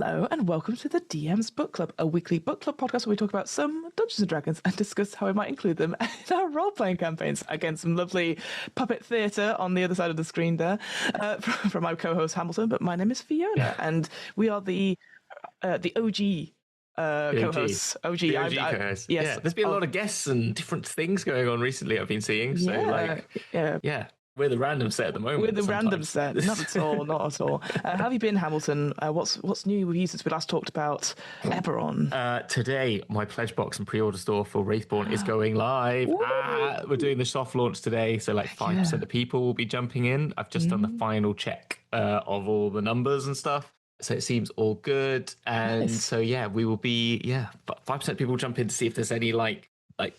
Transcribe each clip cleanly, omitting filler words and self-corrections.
Hello and welcome to the DM's Book Club, a weekly book club podcast where we talk about some Dungeons and Dragons and discuss how we might include them in our role-playing campaigns. Again, some lovely puppet theatre on the other side of the screen there from my co-host Hamilton, but my name is Fiona and we are the OG co-hosts. OG co-hosts. Yes. Yeah, there's been a lot of guests and different things going on recently I've been seeing. So we're the random set at the moment. We're the random set. Not at all. Not at all. How have you been, Hamilton? What's new with you since we last talked about Eberron? Today, my pledge box and pre-order store for Wraithborn is going live. We're doing the soft launch today, so 5% of people will be jumping in. I've just done the final check of all the numbers and stuff. So it seems all good. And so, we will be, 5% of people will jump in to see if there's any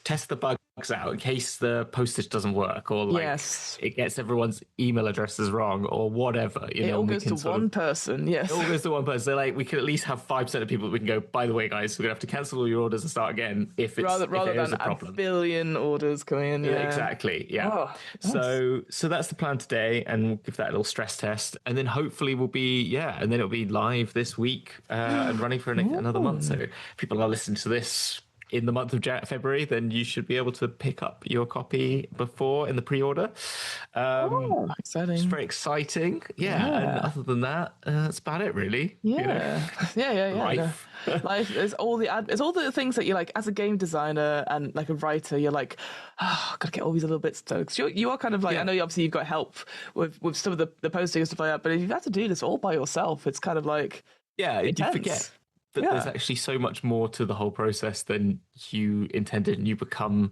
test the bugs out in case the postage doesn't work or it gets everyone's email addresses wrong or whatever. It all goes to one person. Yes, it all goes to one person. So we could at least have 5% of people that we can go, by the way, guys, we're gonna have to cancel all your orders and start again if rather than a problem. A billion orders coming in. Yeah, exactly. Yeah. Oh, nice. So that's the plan today, and we'll give that a little stress test, and then hopefully we'll be and then it'll be live this week and running for another month. So if people are listening to this in the month of February, then you should be able to pick up your copy before in the pre-order. Exciting. It's very exciting. And other than that, that's about it, really. Life. Life is all the things that you like as a game designer and like a writer. You're like, gotta get all these little bits done. You are kind of like, I know obviously you've got help with some of the posting and stuff like that, but if you've had to do this all by yourself, it's kind of like intense. You forget that there's actually so much more to the whole process than you intended, and you become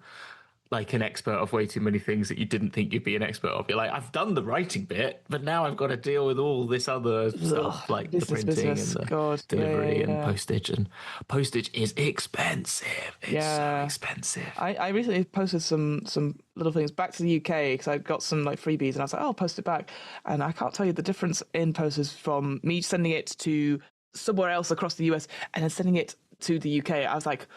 like an expert of way too many things that you didn't think you'd be an expert of. You're like, I've done the writing bit, but now I've got to deal with all this other stuff, like the printing and the delivery and postage. And postage is expensive. It's so expensive. I recently posted some little things back to the UK because I got some freebies, and I was like, I'll post it back. And I can't tell you the difference in posters from me sending it to somewhere else across the US and then sending it to the UK. I was like,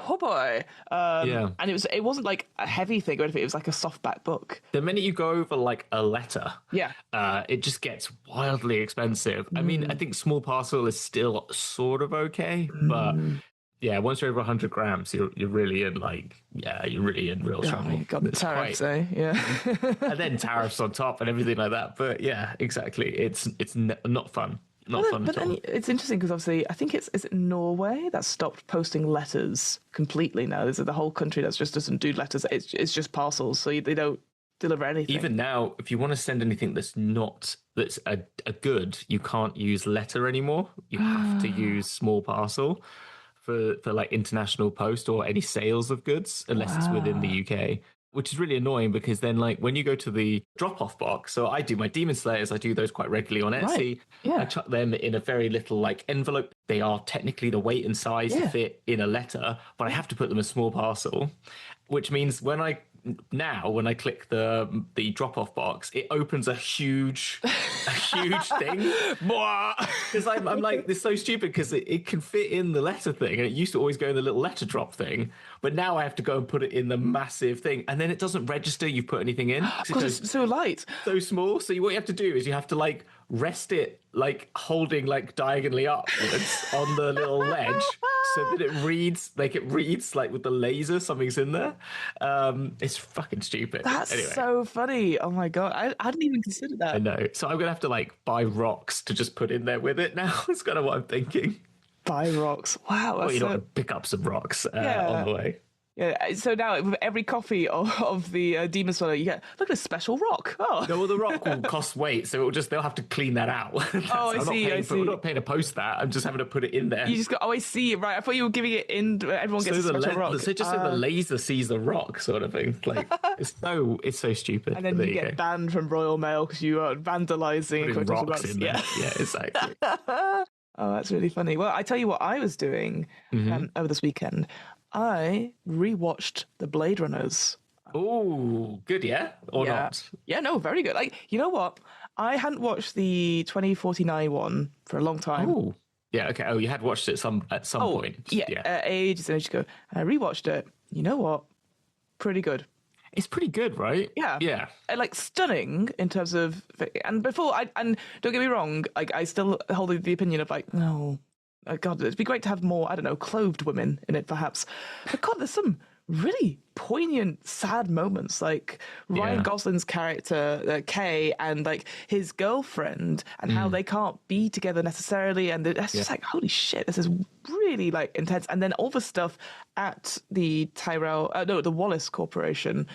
oh boy. And it wasn't like a heavy thing or anything. It was like a softback book. The minute you go over like a letter, it just gets wildly expensive. I mean, I think small parcel is still sort of okay, but once you're over 100 grams, you're really in you're really in real trouble. You got the tariffs, and then tariffs on top and everything like that. But yeah, exactly. It's not fun. But then it's interesting because obviously I think is it Norway that stopped posting letters completely now. There's the whole country that just doesn't do letters. It's just parcels, so they don't deliver anything. Even now, if you want to send anything that's a good, you can't use letter anymore. You have to use small parcel for like international post or any sales of goods, unless it's within the UK. Which is really annoying because then, when you go to the drop-off box, so I do my Demon Slayers, I do those quite regularly on Etsy. Right. I chuck them in a very little envelope. They are technically the weight and size to fit in a letter, but I have to put them in a small parcel, which means when I click the drop-off box, it opens a huge thing. Because I'm like, this is so stupid because it can fit in the letter thing, and it used to always go in the little letter drop thing, but now I have to go and put it in the massive thing, and then it doesn't register you've put anything in. Because it's so light. So small. So what you have to do is you have to rest it holding diagonally upwards on the little ledge so that it reads with the laser something's in there. It's fucking stupid. That's anyway. So funny. Oh my god, I hadn't even considered that. I know. So I'm gonna have to buy rocks to just put in there with it now. It's kind of what I'm thinking. Buy rocks. Wow. Well, you know, pick up some rocks on the way. Yeah, so now with every copy of the Demon Slayer, you get, look at a special rock. Oh, no, well, the rock will cost weight, so they'll have to clean that out. I see. I'm not paying to post that. I'm just having to put it in there. You just got. Oh, I see. Right, I thought you were giving it in. Everyone gets a special rock. So just so the laser sees the rock, sort of thing. It's so stupid. And then you get banned from Royal Mail because you are vandalising rocks in there. Yeah, exactly. Oh, that's really funny. Well, I tell you what I was doing over this weekend. I rewatched the Blade Runners. Oh, good, yeah? Or not? Yeah, no, very good. You know what? I hadn't watched the 2049 one for a long time. Oh, yeah, okay. Oh, you had watched it at some point. Yeah, ages and ages ago. And I rewatched it. You know what? Pretty good. It's pretty good, right? Yeah. Yeah. Stunning in terms of... And before, and don't get me wrong, I still hold the opinion of no... God, it'd be great to have more, I don't know, clothed women in it, perhaps. But God, there's some really poignant, sad moments, like Ryan Gosling's character, Kay, and like his girlfriend, and how they can't be together necessarily. And it's just like, holy shit, this is really like intense. And then all the stuff at the the Wallace Corporation,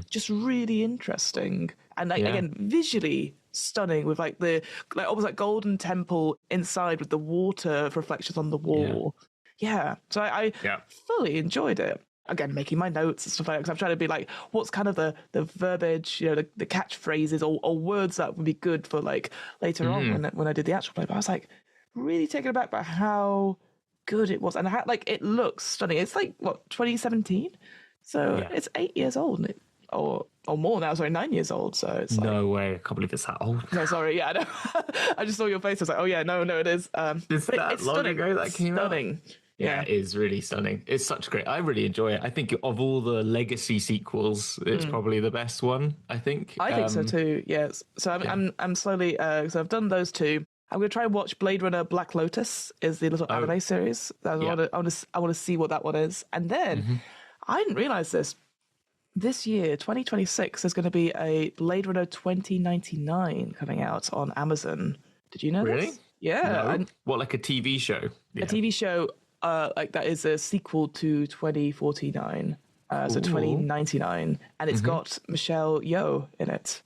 just really interesting. And like, again, visually stunning, with like the almost like golden temple inside with the water reflections on the wall. So I fully enjoyed it. Again, making my notes and stuff like that, because I'm trying to be like, what's kind of the verbiage, the catchphrases or words that would be good for like later on when I did the actual play. But I was like really taken aback by how good it was, and how like it looks stunning. It's like what, 2017, so it's 8 years old, or more now. Sorry, 9 years old. So it's like, no way, I can't believe it's that old. No, sorry, I know. I just saw your face. I was like, oh yeah, no, it is. Is that it's long stunning. ago that came out? Stunning. Yeah, it is really stunning. It's such great. I really enjoy it. I think of all the legacy sequels, it's probably the best one. I think. I think so too. Yes. So I'm slowly. So I've done those two. I'm going to try and watch Blade Runner Black Lotus. Is the little anime series. I want to see what that one is. And then I didn't realize this year, 2026, there's going to be a Blade Runner 2099 coming out on Amazon. Did you know Really? this? Yeah. No. What, like a TV show? A TV show like that is a sequel to 2049, so 2099, and it's got Michelle Yeoh in it.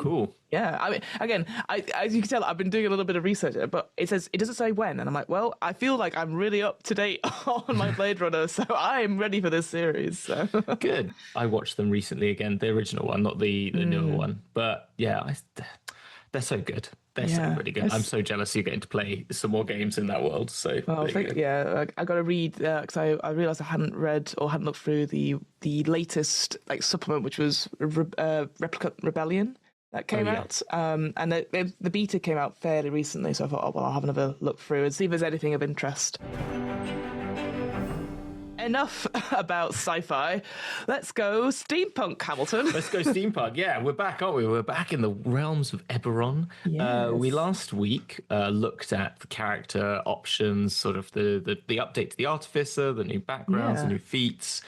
Cool. Yeah, I mean, again, as you can tell, I've been doing a little bit of research, but it doesn't say when, and I'm like, well, I feel like I'm really up to date on my Blade Runner, so I'm ready for this series. So. Good. I watched them recently again, the original one, not the newer one, but yeah, they're so good. They're so really good. I'm so jealous you're getting to play some more games in that world. So I got to read because I realized I hadn't read or hadn't looked through the latest like supplement, which was Replicant Rebellion that came out. And the beta came out fairly recently, so I thought, I'll have another look through and see if there's anything of interest. Enough about sci-fi. Let's go steampunk, Hamilton. Let's go steampunk. Yeah, we're back, aren't we? We're back in the realms of Eberron. Yes. We last week looked at the character options, sort of the update to the Artificer, the new backgrounds, the new feats,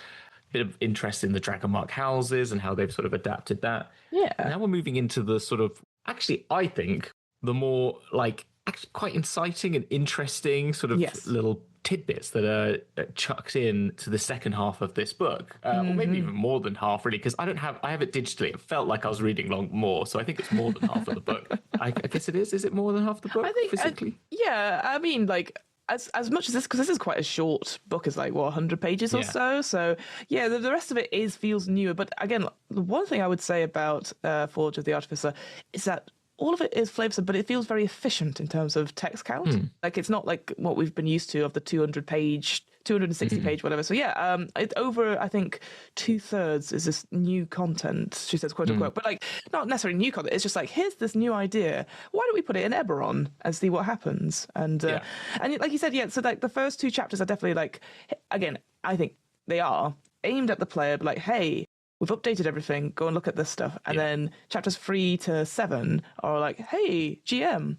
bit of interest in the Dragonmark houses and how they've sort of adapted that. Yeah. Now we're moving into the sort of, actually, I think, the more like actually quite inciting and interesting sort of little tidbits that are chucked in to the second half of this book, or maybe even more than half, really, because I have it digitally. It felt like I was reading more, so I think it's more than half of the book. I guess it is. Is it more than half the book? I think physically. I mean, like as much as this, because this is quite a short book, is like 100 pages or so. So yeah, the rest of it feels newer. But again, the one thing I would say about Forge of the Artificer is that all of it is flavoursome, but it feels very efficient in terms of text count. Like, it's not like what we've been used to of the 260 page, whatever. So yeah, it's over, I think, 2/3 is this new content, she says, quote unquote, but like not necessarily new content. It's just like, here's this new idea. Why don't we put it in Eberron and see what happens? And like you said, so like the first two chapters are definitely like, again, I think they are aimed at the player, but like, hey, we've updated everything, go and look at this stuff. And then chapters 3 to 7 are like, hey, GM,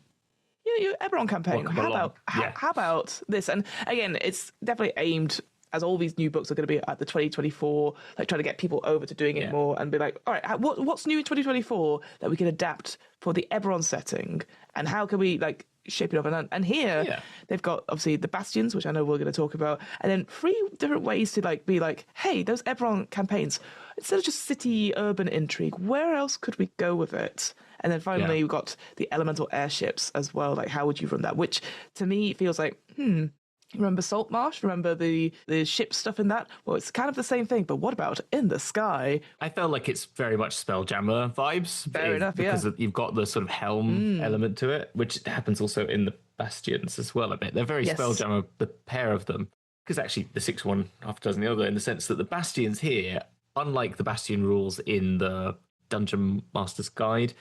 your Eberron campaign, how about this? And again, it's definitely aimed, as all these new books are going to be at the 2024, like trying to get people over to doing it more and be like, all right, what's new in 2024 that we can adapt for the Eberron setting? And how can we like shape it up? And here they've got obviously the bastions, which I know we're going to talk about, and then 3 different ways to like be like, hey, those Eberron campaigns, instead of just city urban intrigue, where else could we go with it? And then finally we've got the elemental airships as well. Like, how would you run that? Which to me feels like, remember Saltmarsh? Remember the ship stuff in that? Well, it's kind of the same thing, but what about in the sky? I felt like it's very much Spelljammer vibes. Fair enough, because you've got the sort of helm element to it, which happens also in the bastions as well a bit. They're very Spelljammer, the pair of them. Because actually the 6 one, half a dozen the other, in the sense that the bastions here, unlike the bastion rules in the Dungeon Master's Guide,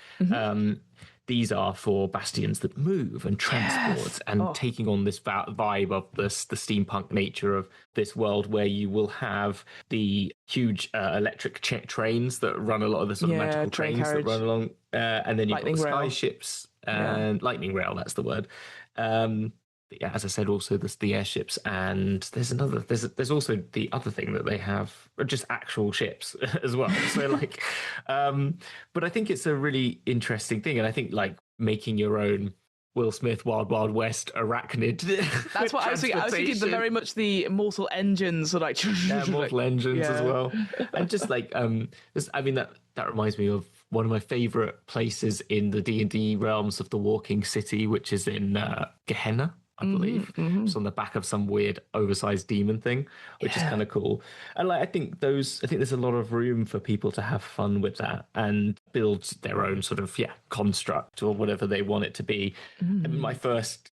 these are for bastions that move and transport and taking on this vibe of the steampunk nature of this world, where you will have the huge electric trains that run a lot of the sort of magical trains that run along, and then you've got the sky ships and lightning rail, that's the word. yeah, as I said, also there's the airships, and there's also the other thing that they have, just actual ships as well. So like, but I think it's a really interesting thing, and I think like making your own Will Smith Wild Wild West arachnid. That's what I was thinking. I was thinking very much the Mortal Engines, or like Mortal Engines as well, and just like I mean that reminds me of one of my favorite places in the D&D realms of the Walking City, which is in Gehenna, I believe. It's on the back of some weird oversized demon thing, which is kind of cool. And like I think there's a lot of room for people to have fun with that and build their own sort of construct or whatever they want it to be. I mean, my first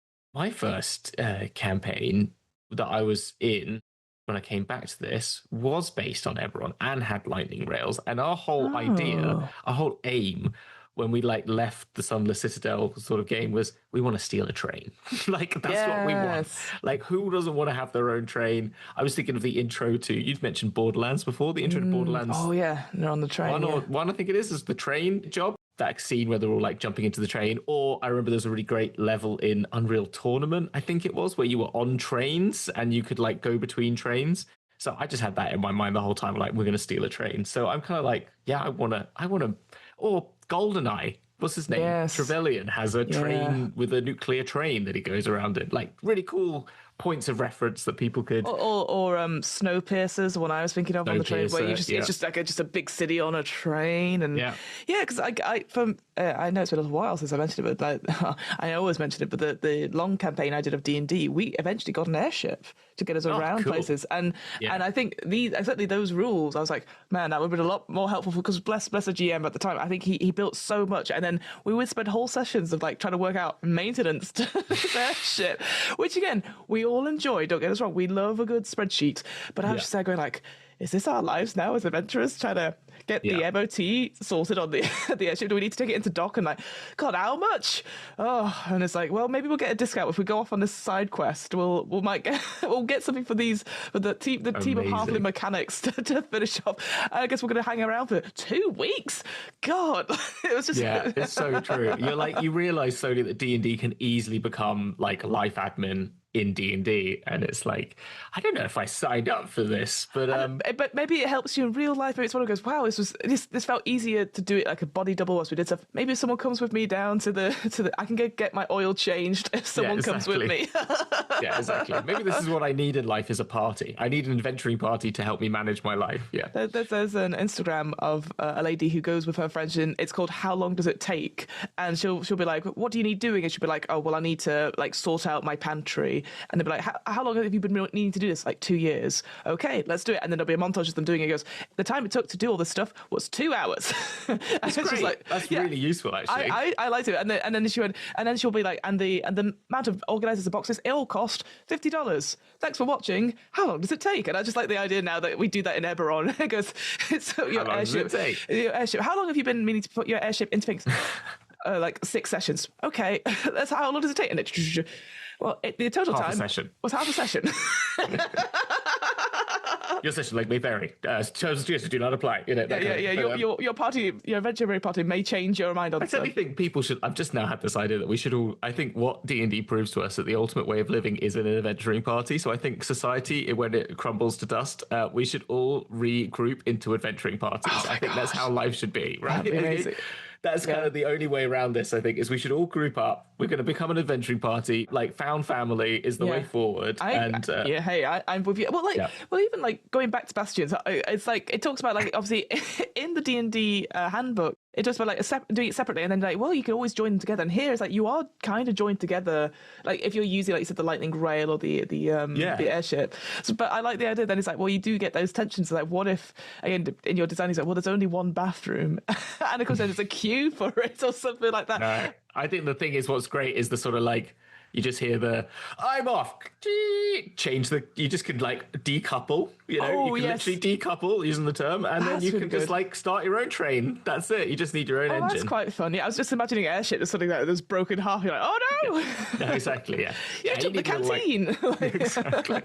campaign that I was in when I came back to this was based on Eberron and had lightning rails, and our whole idea, our whole aim when we like left the Sunless Citadel sort of game was we want to steal a train. Like that's what we want. Like who doesn't want to have their own train? I was thinking of the intro to, you'd mentioned Borderlands before, the intro to Borderlands. Oh yeah, they're on the train. One I think it is the train job. That scene where they're all like jumping into the train. Or I remember there was a really great level in Unreal Tournament, I think it was, where you were on trains and you could like go between trains. So I just had that in my mind the whole time, like, we're going to steal a train. So I'm kind of like, yeah, I want to, or GoldenEye, what's his name? Yes. Trevelyan has a train with a nuclear train that he goes around in. Like, really cool points of reference that people could... Or Snowpiercer's, the one I was thinking of on the train, where it's just like just a big city on a train. And because I know it's been a little while since I mentioned it, but like, I always mention it, but the long campaign I did of D&D, we eventually got an airship to get us around places. And I think exactly those rules, I was like, man, that would have been a lot more helpful, because bless the GM at the time, I think he built so much, and then we would spend whole sessions of like trying to work out maintenance to this airship, which again, we all enjoy, don't get us wrong, we love a good spreadsheet, but I was just there going like, is this our lives now as adventurers, trying to get the MOT sorted on the airship? Do we need to take it into dock? And like, God, how much? Oh, and it's like, well, maybe we'll get a discount if we go off on this side quest. We'll get something for the team of halfling mechanics to finish off. I guess we're going to hang around for 2 weeks. God, it was just it's so true. You realize slowly that D&D can easily become like life admin in D&D, and it's like, I don't know if I signed up for this, but maybe it helps you in real life. Maybe it's one who goes, wow, this felt easier to do it like a body double as we did stuff. Maybe if someone comes with me down to the I can get my oil changed if someone comes with me. Yeah, exactly. Maybe this is what I need in life, is a party. I need an adventuring party to help me manage my life. Yeah. There's an Instagram of a lady who goes with her friends, and it's called How Long Does It Take? And she'll be like, what do you need doing? And she'll be like, oh, well, I need to like sort out my pantry. And they'll be like, how long have you been needing to do this? Like 2 years. Okay, let's do it. And then there'll be a montage of them doing it. It goes, the time it took to do all this stuff was 2 hours. That's great. Just like, that's really useful, actually. I liked it. And then she'll be like, and the amount of organisers and boxes, it all cost $50. Thanks for watching. How long does it take? And I just like the idea now that we do that in Eberron. It goes, it's your how long airship. Does it take? Your airship. How long have you been meaning to put your airship into things? Like 6 sessions. Okay, that's how long does it take? And it, well, the total half time a session. Was half a session. Your session length may vary. Terms and conditions do not apply. Your party, your adventure party may change your mind on. I certainly think people should. I've just now had this idea that we should all. I think what D&D proves to us that the ultimate way of living is in an adventuring party. So I think society, when it crumbles to dust, we should all regroup into adventuring parties. I think that's how life should be. Right? That'd be amazing. That's kind of the only way around this, I think, is we should all group up. We're going to become an adventuring party. Like, found family is the way forward. I'm with you. Well, even like going back to Bastions, it's like it talks about like obviously in the D&D handbook, it talks about like doing it separately, and then like, well, you can always join them together. And here it's like you are kind of joined together, like if you're using, like you said, the lightning rail or the airship. So, but I like the idea. Then it's like, well, you do get those tensions. Like, what if again in your design, it's like, well, there's only one bathroom, and of course there's a queue for it or something like that. No, I think the thing is, what's great is the sort of like, you just hear the I'm off, change the, you just can like decouple, you can literally decouple using the term, and then you can just like start your own train. That's it. You just need your own engine. That's quite funny. I was just imagining an airship that's something like that's broken half. You're like, oh no! No, exactly. Yeah. You took the canteen. Exactly.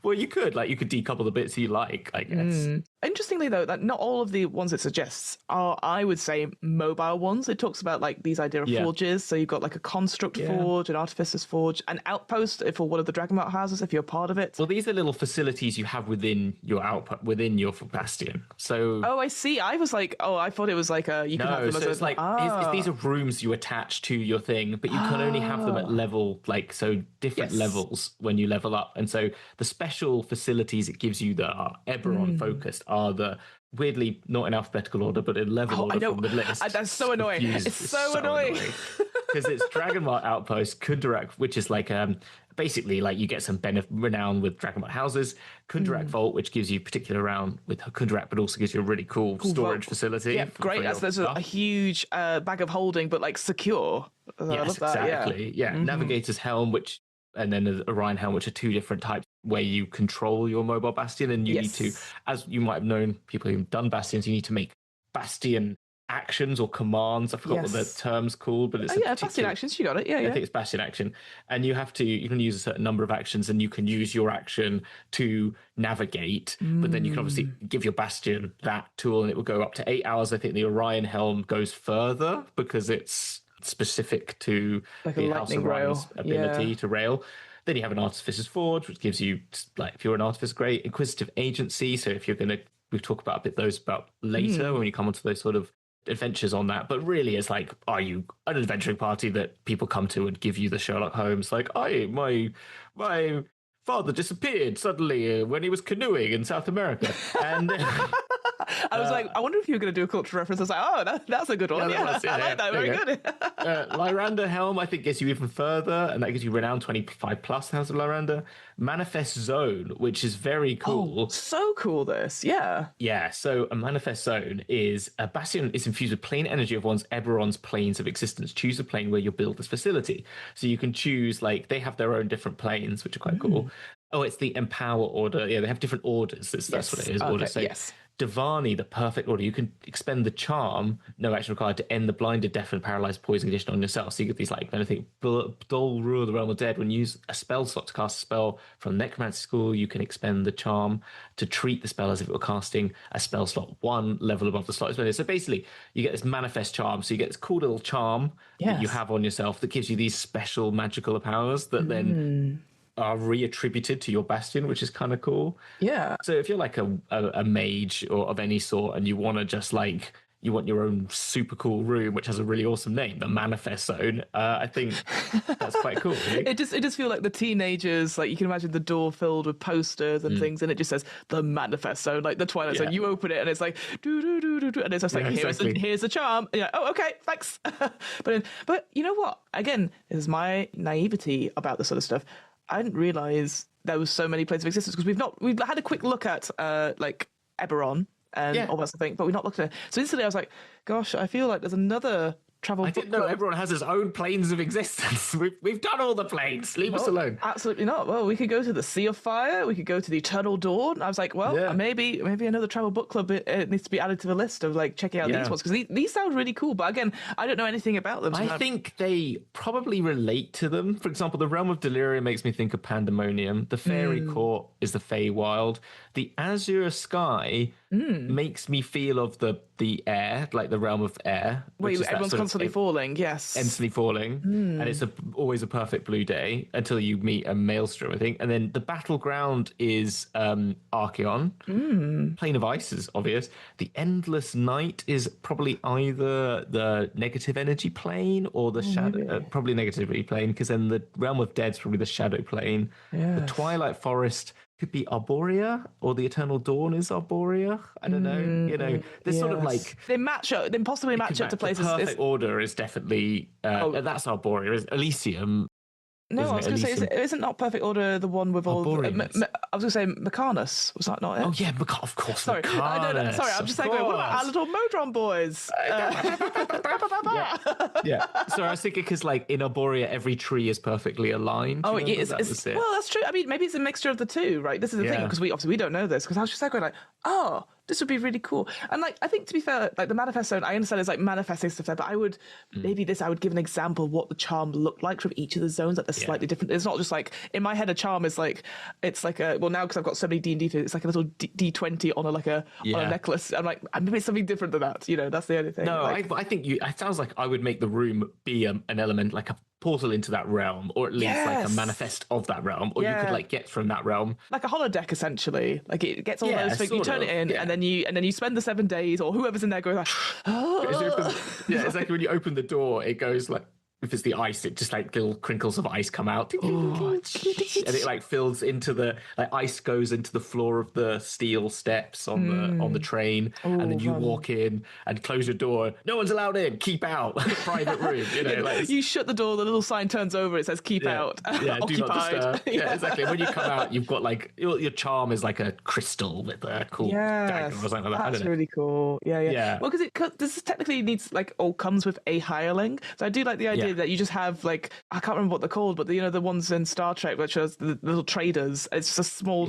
Well, you could decouple the bits you like, I guess. Interestingly, though, that not all of the ones it suggests are, I would say, mobile ones. It talks about like these idea of forges. So you've got like a construct forge, an artificer's Artificer's Forge, an outpost for one of the Dragonmart houses if you're part of it. Well, these are little facilities you have within your output, within your bastion. So, oh, I see. I was like, I thought it was like you could have them so as it's like these are rooms you attach to your thing, but you can only have them at level different levels when you level up. And so the special facilities it gives you that are Eberron focused are the weirdly not in alphabetical order, but in level order from the list. That's so annoying. It's so annoying. Because it's Dragonmart Outpost, Kundarak, which is like basically like you get some renown with Dragonmart houses, Kundarak Vault, which gives you particular renown with Kundarak, but also gives you a really cool storage facility. Yeah, great. That's a huge bag of holding, but like secure. Yes, I love that. Exactly. Yeah. Navigator's Helm, and then the Orion Helm, which are two different types where you control your mobile bastion, and you need to, as you might have known, people who've done bastions, you need to make bastion actions or commands. I forgot what the term's called, but it's bastion actions. You got it. Yeah, I think it's bastion action, and you can use a certain number of actions, and you can use your action to navigate. But then you can obviously give your bastion that tool, and it will go up to 8 hours. I think the Orion Helm goes further because it's specific to like the House of Orion's ability to rail. Then you have an Artificer's Forge, which gives you, like, if you're an Artificer, great. Inquisitive Agency, so if you're going to, we'll talk about those later when you come onto those sort of adventures on that. But really, it's like, are you an adventuring party that people come to and give you the Sherlock Holmes, like, my father disappeared suddenly when he was canoeing in South America. And I was like, I wonder if you were going to do a cultural reference. I was like, that's a good one. I like that. Very good. Lyranda Helm, I think, gets you even further, and that gives you renown 25 plus House of Lyranda. Manifest Zone, which is very cool. Oh, so cool, this. Yeah. Yeah, so a Manifest Zone is a bastion is infused with plane energy of one's Eberron's planes of existence. Choose a plane where you'll build this facility. So you can choose, like, they have their own different planes, which are quite cool. Oh, it's the Empower order. Yeah, they have different orders. That's what it is. Order. So Divani, the perfect order. You can expend the charm, no action required, to end the blinded, deafened, paralyzed, poison condition on yourself. So you get these, like, anything, Dol Rule of the Realm of Dead. When you use a spell slot to cast a spell from Necromancy School, you can expend the charm to treat the spell as if it were casting a spell slot one level above the slot. So basically, you get this manifest charm. So you get this cool little charm that you have on yourself that gives you these special magical powers that then are reattributed to your bastion, which is kind of cool. Yeah. So if you're like a mage or of any sort, and you want to just, like, you want your own super cool room, which has a really awesome name, the Manifest Zone, I think that's quite cool. Really. It just feel like the teenagers, like, you can imagine the door filled with posters and things, and it just says the Manifest Zone, like the Twilight Zone. You open it and it's like do do do do do, and it's just like here's the charm. And you're like, oh, okay, thanks. but you know what? Again, this is my naivety about this sort of stuff. I didn't realize there was so many planes of existence, because we've had a quick look at like Eberron and all that sort of thing, but we've not looked at it. So instantly I was like, gosh, I feel like there's another travel. I didn't know everyone has his own planes of existence. We've done all the planes. Leave us alone. Absolutely not. Well, we could go to the Sea of Fire. We could go to the Eternal Dawn. I was like, well, maybe another travel book club it needs to be added to the list of, like, checking out these ones, because these sound really cool. But again, I don't know anything about them. So I think they probably relate to them. For example, the Realm of Delirium makes me think of Pandemonium. The Fairy Court is the Feywild. The Azure Sky makes me feel of the air, like the Realm of Air. Wait, everyone's constantly falling, yes. Endlessly falling. And it's always a perfect blue day until you meet a Maelstrom, I think. And then the Battleground is Archeon. Plane of Ice is obvious. The Endless Night is probably either the negative energy plane or the shadow, probably negativity plane, because then the Realm of Dead's probably the shadow plane. The Twilight Forest could be Arborea, or the Eternal Dawn is Arborea. I don't know. You know, there's sort of like they match up. They possibly match up to places. The perfect order is definitely that's Arborea. Is Elysium? No, I was going to say, isn't not Perfect Order the one with all? I was going to say Mecanus. Was that not it? Oh yeah, of course. Sorry, Mecanus, sorry. I'm just saying. What about our little Modron boys? So I was thinking, because, like, in Arborea, every tree is perfectly aligned. Oh, it is. Well, that's true. I mean, maybe it's a mixture of the two, right? This is the thing, because we don't know this. Because I was just like, going like, oh, this would be really cool. And, like, I think, to be fair, like, the Manifest Zone, I understand it's like manifesting stuff there, but I would I would give an example of what the charm looked like from each of the zones. Like, they're slightly different. It's not just like, in my head, a charm is like, it's like a, well, now because I've got so many D&D, it's like a little D20 on a necklace. I'm like, maybe it's something different than that. You know, that's the only thing. No, like, I think it sounds like I would make the room be an element, like a portal into that realm, or at least like a manifest of that realm, or you could like get from that realm, like a holodeck essentially. Like it gets all those things. You turn it in, and then you spend the 7 days, or whoever's in there goes like, it's like when you open the door, it goes like. If it's the ice, it just like little crinkles of ice come out, and it like fills into the like ice goes into the floor of the steel steps on the train, and then you walk in and close your door. No one's allowed in. Keep out. Private room. You know, like you shut the door. The little sign turns over. It says "Keep out." Yeah, occupied. Do not disturb. Yeah, exactly. When you come out, you've got like your charm is like a crystal with a cool dagger or something like that. That's really cool. Yeah. Well, because this technically needs like comes with a hireling. So I do like the idea that you just have like I can't remember what they're called, but the ones in Star Trek which are the little traders. It's just a small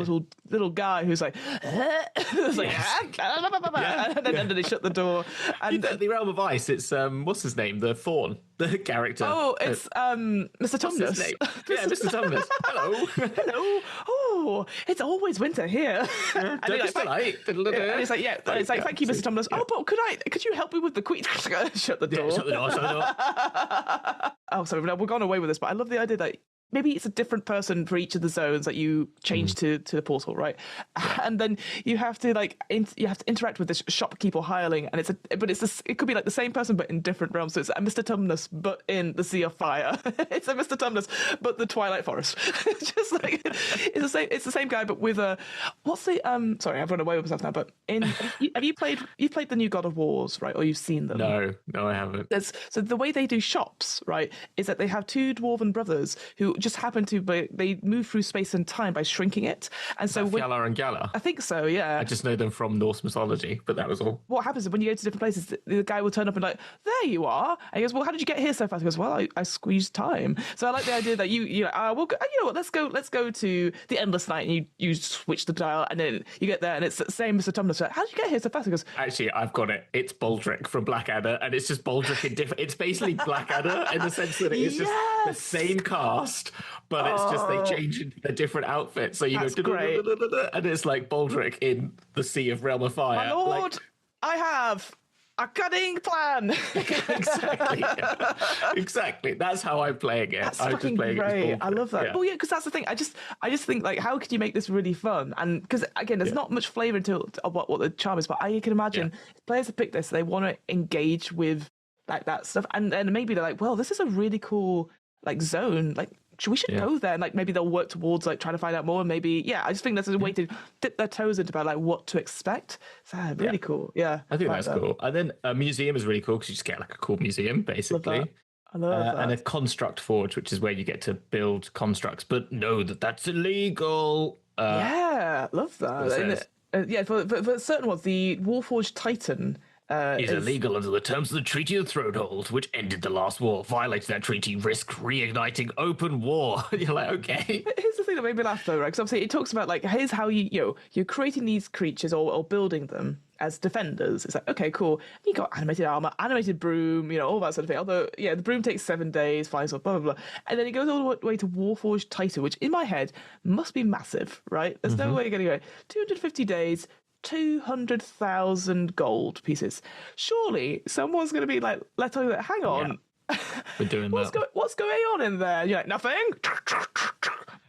little guy who's like, it's like and then they shut the door. And the realm of ice. It's what's his name? The fawn, the character. Oh, it's Mr. Tumnus. Yeah, Mr. Tumnus. Hello. Oh, it's always winter here. And it's like, it's like thank you, Mr. Tumnus. Oh, but could you help me with the queen? Shut the door. Shut the door. Oh, sorry, we're going away with this, but I love the idea that maybe it's a different person for each of the zones that you change to the portal, right? And then you have to interact with this shopkeeper hireling, and it could be like the same person but in different realms. So it's a Mr. Tumnus but in the Sea of Fire. It's a Mr. Tumnus but the Twilight Forest. Just like it's the same guy but with a sorry, I've run away with myself now. But you've played the new God of Wars, right? Or you've seen them? No, I haven't. So the way they do shops, right, is that they have two dwarven brothers who just happen to they move through space and time by shrinking it. And so Fjalar and Galar? I think so, yeah. I just know them from Norse mythology, but that was all. What happens is when you go to different places, the guy will turn up and like, there you are. And he goes, well, how did you get here so fast? He goes, well, I squeezed time. So I like the idea that you know what, let's go to the Endless Night, and you switch the dial, and then you get there and it's the same Mr. Tumnus. Like, how did you get here so fast? He goes, actually, I've got it. It's Baldric from Blackadder, and it's just Baldric in different. It's basically Blackadder in the sense that it is just the same cast, but it's just they change into a different outfit. So you go, and it's like Baldric in the Sea of Realm of Fire. My lord, I have a cunning plan. Exactly. That's how I'm playing it. That's fucking great. I love that. Yeah. Well, yeah, because that's the thing. I just think like, how could you make this really fun? And because again, there's not much flavor to what the charm is, but I can imagine players have picked this. They want to engage with like that stuff, and then maybe they're like, well, this is a really cool like zone. Like, we should go there, and like maybe they'll work towards like trying to find out more. And maybe I just think that's a way to dip their toes into about like what to expect. So really cool. Yeah, I think that's cool. And then a museum is really cool because you just get like a cool museum basically. I love that. And a construct forge, which is where you get to build constructs, but know that that's illegal. Love that. For certain ones, the Warforged Titan. Is illegal under the terms of the Treaty of Thronehold, which ended the last war. Violating that treaty, risk reigniting open war. You're like, okay. Here's the thing that made me laugh though, right? Because obviously it talks about like, here's how you're creating these creatures or building them as defenders. It's like, okay, cool. You got animated armor, animated broom, all that sort of thing. Although, the broom takes 7 days, flies off, blah, blah, blah. And then it goes all the way to Warforged Titan, which in my head must be massive, right? There's no way you're going to go 250 days, 200,000 gold pieces. Surely someone's going to be like, let's tell you that, hang on. We're doing what's going on in there? And you're like, nothing?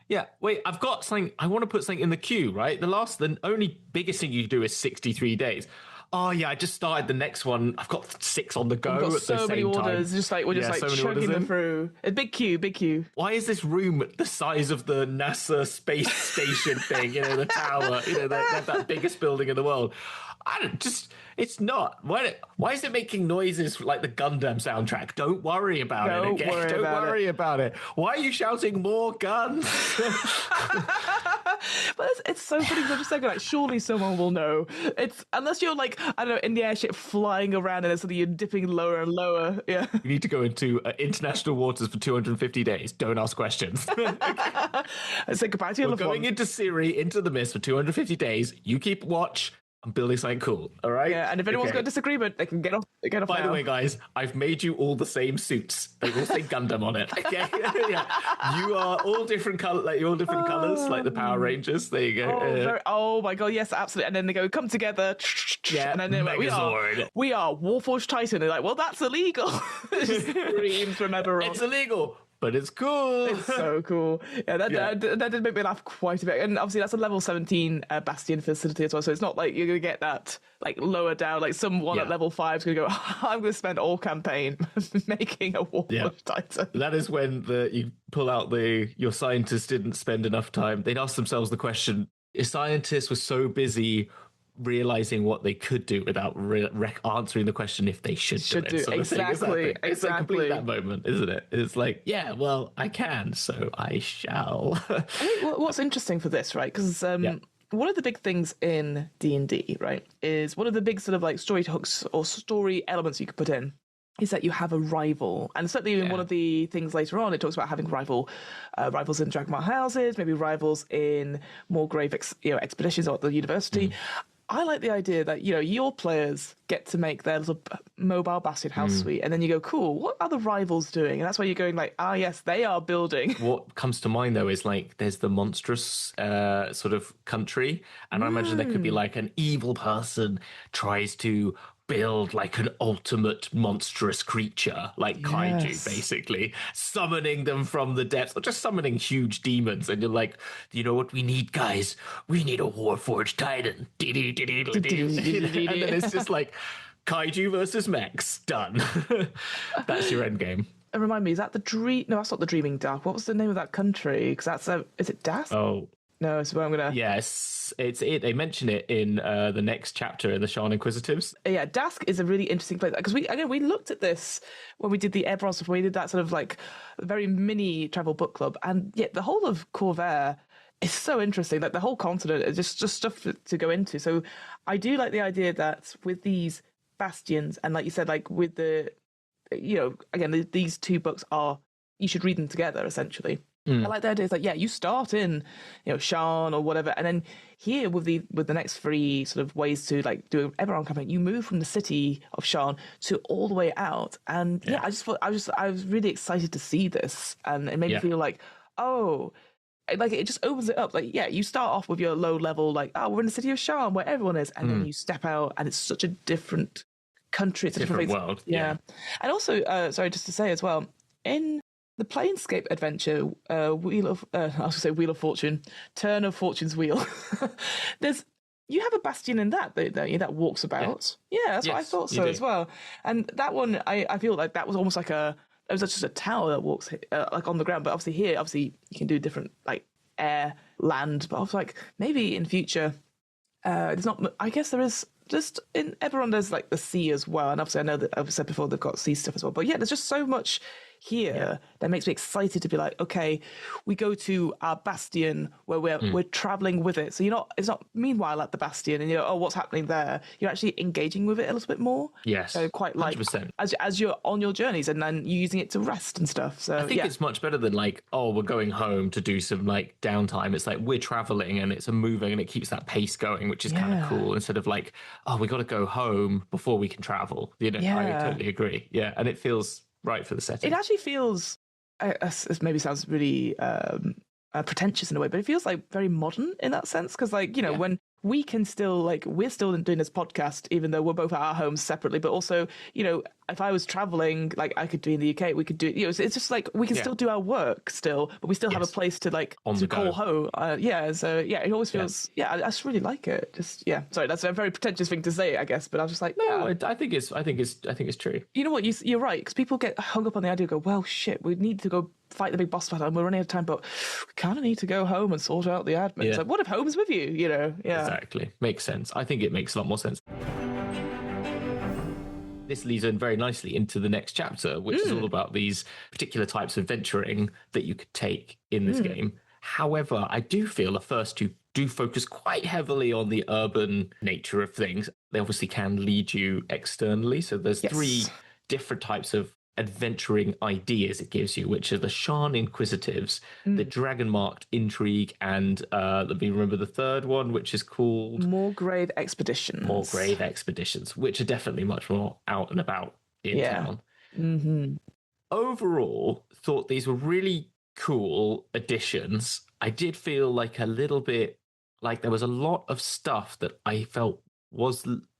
Yeah, wait, I've got something. I want to put something in the queue, right? The only biggest thing you do is 63 days. Oh yeah, I just started the next one. I've got 6 on the go. We've got so many orders. Just like we're just chugging them through. A big queue. Why is this room the size of the NASA space station thing? The tower. That biggest building in the world. It's not. Why is it making noises like the Gundam soundtrack? Don't worry about it again. Don't worry about it. Why are you shouting more guns? But it's so funny because I'm just thinking, like, surely someone will know. It's unless you're like, I don't know, in the airship flying around and suddenly you're dipping lower and lower. Yeah. You need to go into international waters for 250 days. Don't ask questions. Say goodbye to your loved one. We're going into Siri, into the mist for 250 days. You keep watch. I'm building something cool, all right? Yeah, and if anyone's got a disagreement, they can get off. By the way, guys, I've made you all the same suits. They all say Gundam on it. Okay, you are all different color, like you're all different colors, like the Power Rangers. There you go. Oh my god, yes, absolutely. And then they go come together. Yeah, and then they're like, we are Warforged Titan. They're like, well, that's illegal. Dreams, remember? It's illegal. but it's cool. It's so cool. Yeah, that did make me laugh quite a bit. And obviously that's a level 17 Bastion facility as well. So it's not like you're going to get that like lower down, like someone at level 5 is going to go, I'm going to spend all campaign making a Warforged Titan. That is when you pull out your scientists didn't spend enough time. They'd ask themselves the question, if scientists were so busy realizing what they could do without answering the question if they should do it. So exactly. It's like complete that moment, isn't it? It's like, yeah, well, I can, so I shall. I think what's interesting for this, right? Because one of the big things in D&D, right, is one of the big sort of like story hooks or story elements you could put in is that you have a rival. And certainly in one of the things later on, it talks about having rivals in Dragmar houses, maybe rivals in more grave expeditions or at the university. I like the idea that, your players get to make their little mobile Bastion house suite, and then you go, cool, what are the rivals doing? And that's why you're going like, yes, they are building. What comes to mind, though, is like there's the monstrous sort of country, and I imagine there could be like an evil person tries to build like an ultimate monstrous creature, like kaiju, basically, summoning them from the depths, or just summoning huge demons. And you're like, you know what we need, guys? We need a Warforged Titan. And then it's just like kaiju versus mechs. Done. That's your end game. And remind me, is that the dream? No, that's not the Dreaming Dark. What was the name of that country? Because that's is it Dask? Oh. No, it's where I'm gonna. Yes, it's it. They mention it in the next chapter in the Sharn Inquisitives. Yeah, Dask is a really interesting place because we looked at this when we did the Eberron stuff. We did that sort of like very mini travel book club, and yet the whole of Corvair is so interesting. Like the whole continent is just stuff to go into. So I do like the idea that with these bastions, and like you said, like with the, again, these two books you should read them together essentially. I like the idea. It's like, you start in, Sharn or whatever, and then here with the next 3 sort of ways to like do an Eberron campaign, you move from the city of Sharn to all the way out. And I was really excited to see this, and it made me feel like, like it just opens it up. Like, you start off with your low level, like, we're in the city of Sharn where everyone is, and then you step out, and it's such a different country. It's a different world. Yeah, and also, sorry, just to say as well, in the Planescape adventure, Wheel of Fortune, Turn of Fortune's Wheel. You have a bastion in that, don't you? That walks about. Yeah, that's what I thought so as well. And that one, I feel like that was almost like it was just a tower that walks like on the ground. But obviously you can do different like air, land. But I was like, maybe in future, there's not. I guess there is. Just in Eberron, there's like the sea as well, and obviously I know that I've said before they've got sea stuff as well. But there's just so much here that makes me excited to be like, okay, we go to our bastion where we're traveling with it. So it's not meanwhile at the bastion and what's happening there. You're actually engaging with it a little bit more. Yes, so quite like 100%. as you're on your journeys and then you're using it to rest and stuff. So I think it's much better than like, we're going home to do some like downtime. It's like we're traveling and it's a moving and it keeps that pace going, which is kind of cool. Instead of like, we got to go home before we can travel. I totally agree. Yeah, and it feels right for the setting. It actually feels, it maybe sounds really pretentious in a way, but it feels like very modern in that sense. Because when we can still we're still doing this podcast, even though we're both at our homes separately, but also, if I was traveling, like I could do in the UK, we could do, it's just like we can still do our work still, but we still have a place to call home. So it always feels, I just really like it. Just, sorry, that's a very pretentious thing to say, I guess, but I was just like, no, I think it's true. You know what? You're right, because people get hung up on the idea, go, well, shit, we need to go fight the big boss battle and we're running out of time, but we kind of need to go home and sort out the admin. It's like, what if home's with you? Exactly. Makes sense. I think it makes a lot more sense. This leads in very nicely into the next chapter, which is all about these particular types of venturing that you could take in this game. However, I do feel the first two do focus quite heavily on the urban nature of things. They obviously can lead you externally. So there's 3 different types of adventuring ideas it gives you, which are the Sharn Inquisitives, the Dragon-marked Intrigue, and let me remember the third one, which is called Moorgrave Expeditions. Moorgrave Expeditions, which are definitely much more out and about in town. Overall, thought these were really cool additions. I did feel like a little bit like there was a lot of stuff that I felt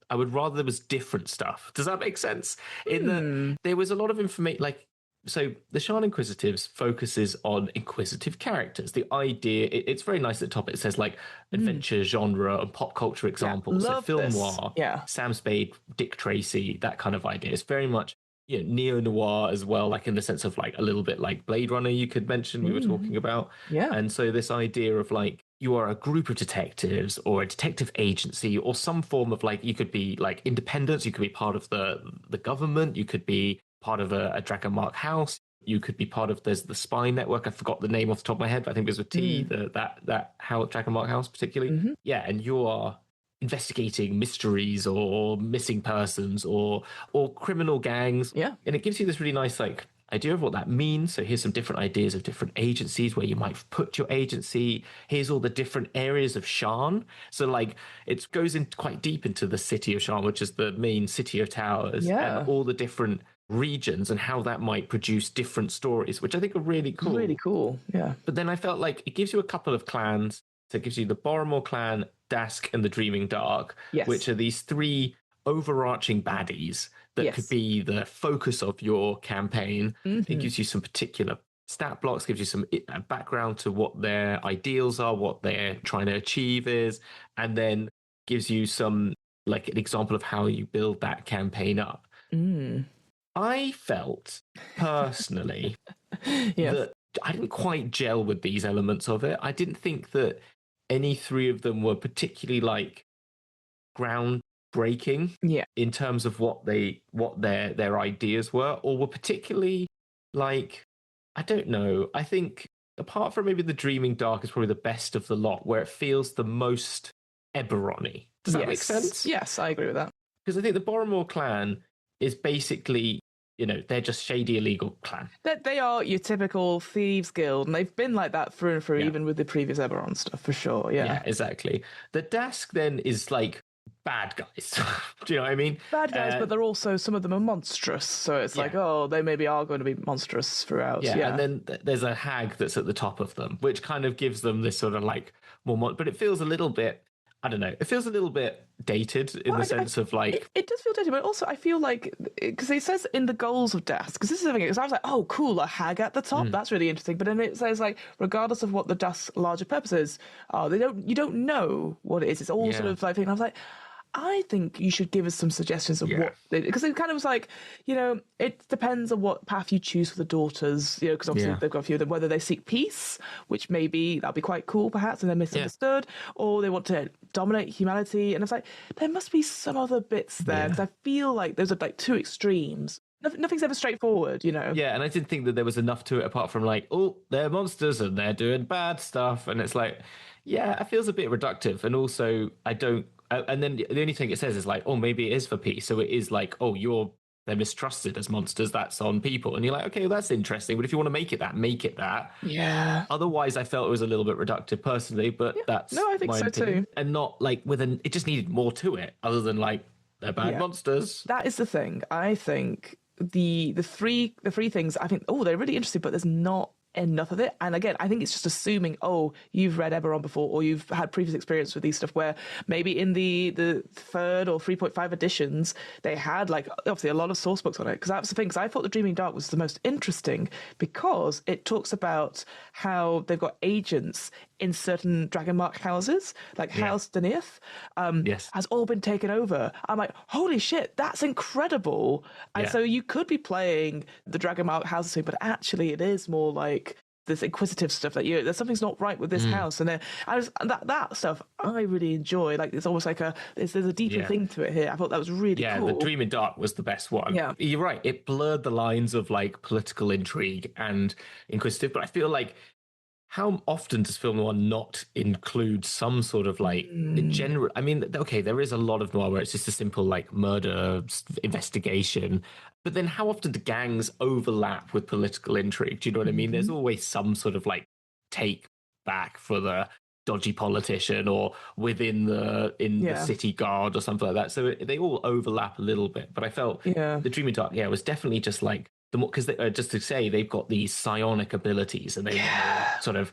I would rather there was different stuff. Does that make sense? In that there was a lot of information, like So the Shan Inquisitives focuses on inquisitive characters. The idea, it's very nice at the top. It says like adventure genre and pop culture examples. So love film this. noir, Yeah. Sam Spade, Dick Tracy, that kind of idea. It's very much neo-noir as well, like in the sense of like a little bit like Blade Runner you could mention we were talking about. Yeah. And so this idea of like you are a group of detectives or a detective agency or some form of like, you could be like independents, you could be part of the government, you could be part of a Dragon Mark house, you could be part of there's the spy network. I forgot the name off the top of my head, but I think there's a T, that how Dragon Mark house particularly. Yeah, and you are investigating mysteries or missing persons or criminal gangs. Yeah. And it gives you this really nice like idea of what that means. So here's some different ideas of different agencies where you might put your agency. Here's all the different areas of Shan. So like it goes in quite deep into the city of Shan, which is the main city of towers, and all the different regions and how that might produce different stories, which I think are really cool. Really cool, yeah. But then I felt like it gives you a couple of clans. So it gives you the Boromir clan, Dask, and the Dreaming Dark, which are these three overarching baddies that could be the focus of your campaign. It gives you some particular stat blocks, gives you some background to what their ideals are, what they're trying to achieve is, and then gives you some like an example of how you build that campaign up. I felt personally that I didn't quite gel with these elements of it. I didn't think that any three of them were particularly like groundbreaking in terms of what their ideas were, or were particularly like, I don't know. I think apart from maybe the Dreaming Dark is probably the best of the lot, where it feels the most Eberron-y. Does that make sense? Yes, I agree with that. Because I think the Boromir clan is basically, they're just shady illegal clan. They are your typical thieves guild, and they've been like that through and through, even with the previous Eberron stuff, for sure. Yeah, exactly. The Dask then is like bad guys. Do you know what I mean? Bad guys, but they're also, some of them are monstrous. So it's like, oh, they maybe are going to be monstrous throughout. Yeah, and then there's a hag that's at the top of them, which kind of gives them this sort of like more, but it feels a little bit, I don't know. It feels a little bit dated in the sense of like... It does feel dated, but also I feel like... Because it says in the goals of Dask, because this is the thing, because I was like, oh, cool, a hag at the top, that's really interesting. But then it says, like, regardless of what the Dask's larger purpose is, you don't know what it is. It's all sort of like... And I was like... I think you should give us some suggestions of what... Because it kind of was like, it depends on what path you choose for the daughters, because obviously they've got a few of them, whether they seek peace, which maybe that'd be quite cool perhaps, and they're misunderstood, or they want to dominate humanity. And it's like, there must be some other bits there, because I feel like those are like two extremes. Nothing's ever straightforward, Yeah, and I didn't think that there was enough to it apart from like, oh, they're monsters and they're doing bad stuff. And it's like, yeah, it feels a bit reductive. And also, I don't... And then the only thing it says is like, oh, maybe it is for peace. So it is like, oh, they're mistrusted as monsters. That's on people. And you're like, okay, well, that's interesting. But if you want to make it that, make it that. Yeah. Otherwise, I felt it was a little bit reductive personally, but that's no, I think my so opinion. too. And not like it just needed more to it other than like, they're bad monsters. That is the thing. I think the three things, I think, they're really interesting, but there's not enough of it. And again, I think it's just assuming, you've read Eberron before, or you've had previous experience with these stuff where maybe in the third or 3.5 editions they had like obviously a lot of source books on it, because that was the thing, because I thought the Dreaming Dark was the most interesting because it talks about how they've got agents in certain Dragonmark houses, like House Denith, has all been taken over. I'm like, holy shit, that's incredible. And so you could be playing the Dragonmark houses thing, but actually it is more like this inquisitive stuff that there's something's not right with this house, and that stuff I really enjoy. Like it's almost like there's a deeper thing to it here. I thought that was really cool. The Dreaming Dark was the best one. Yeah, you're right. It blurred the lines of like political intrigue and inquisitive, but I feel like, how often does film noir not include some sort of like general? I mean, okay, there is a lot of noir where it's just a simple like murder investigation, but then how often do gangs overlap with political intrigue? Do you know what I mean? There's always some sort of like take back for the dodgy politician, or within the city guard or something like that. So they all overlap a little bit. But I felt the Dreaming Dark, was definitely just like the more, because just to say they've got these psionic abilities, and they sort of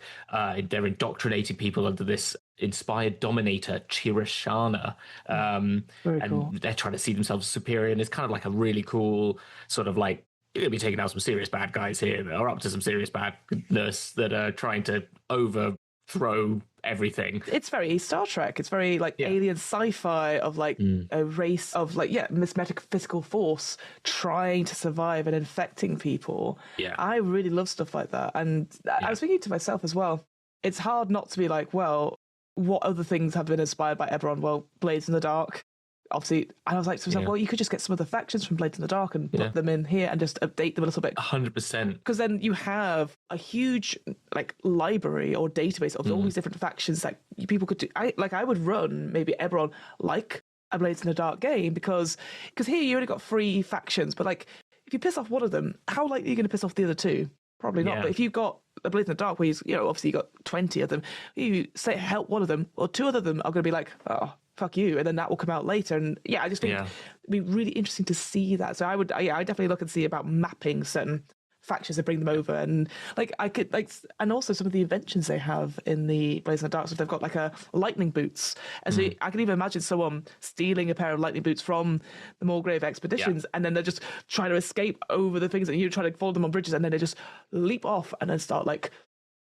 they're indoctrinating people under this inspired dominator Chirashana, and cool. they're trying to see themselves superior, and it's kind of like a really cool sort of like you're going to be taking out some serious bad guys here that are up to some serious badness that are trying to overthrow everything. It's very Star Trek. It's very like alien sci-fi of like a race of like metaphysical force trying to survive and infecting people. Yeah, I really love stuff like that. And I was thinking to myself as well, it's hard not to be like, well, what other things have been inspired by Eberron? Well, Blades in the Dark. Obviously, I was like to myself, well, you could just get some of the factions from Blades in the Dark and put them in here and just update them a little bit. 100%. Because then you have a huge like library or database of all these different factions that people could do. I would run maybe Eberron like a Blades in the Dark game because here you only got 3 factions, but like if you piss off one of them, how likely are you going to piss off the other 2? Probably not. But if you've got a Blades in the Dark where obviously you got 20 of them, you say help one of them or 2 of them are going to be like, oh, fuck you, and then that will come out later. And I just think it'd be really interesting to see that. So I definitely look and see about mapping certain factions and bring them over. And like I could like, and also some of the inventions they have in the Blades in the Dark. So they've got like a lightning boots, and so I can even imagine someone stealing a pair of lightning boots from the Mulgrave expeditions, and then they're just trying to escape over the things, and you try to follow them on bridges, and then they just leap off and then start like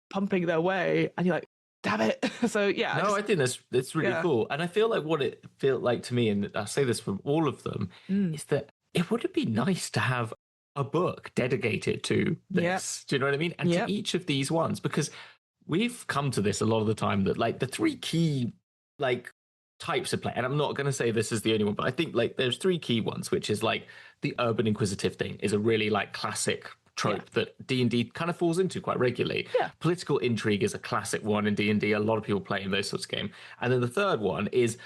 pumping their way, and you're like, damn it. So I think that's really cool. And I feel like what it felt like to me, and I say this from all of them, is that it would have been nice to have a book dedicated to this. Do you know what I mean? And to each of these ones, because we've come to this a lot of the time that like the 3 key like types of play, and I'm not going to say this is the only one, but I think like there's 3 key ones, which is like the urban inquisitive thing is a really like classic trope that D&D kind of falls into quite regularly. Political intrigue is a classic one in D&D. A lot of people play in those sorts of games. And then the third one is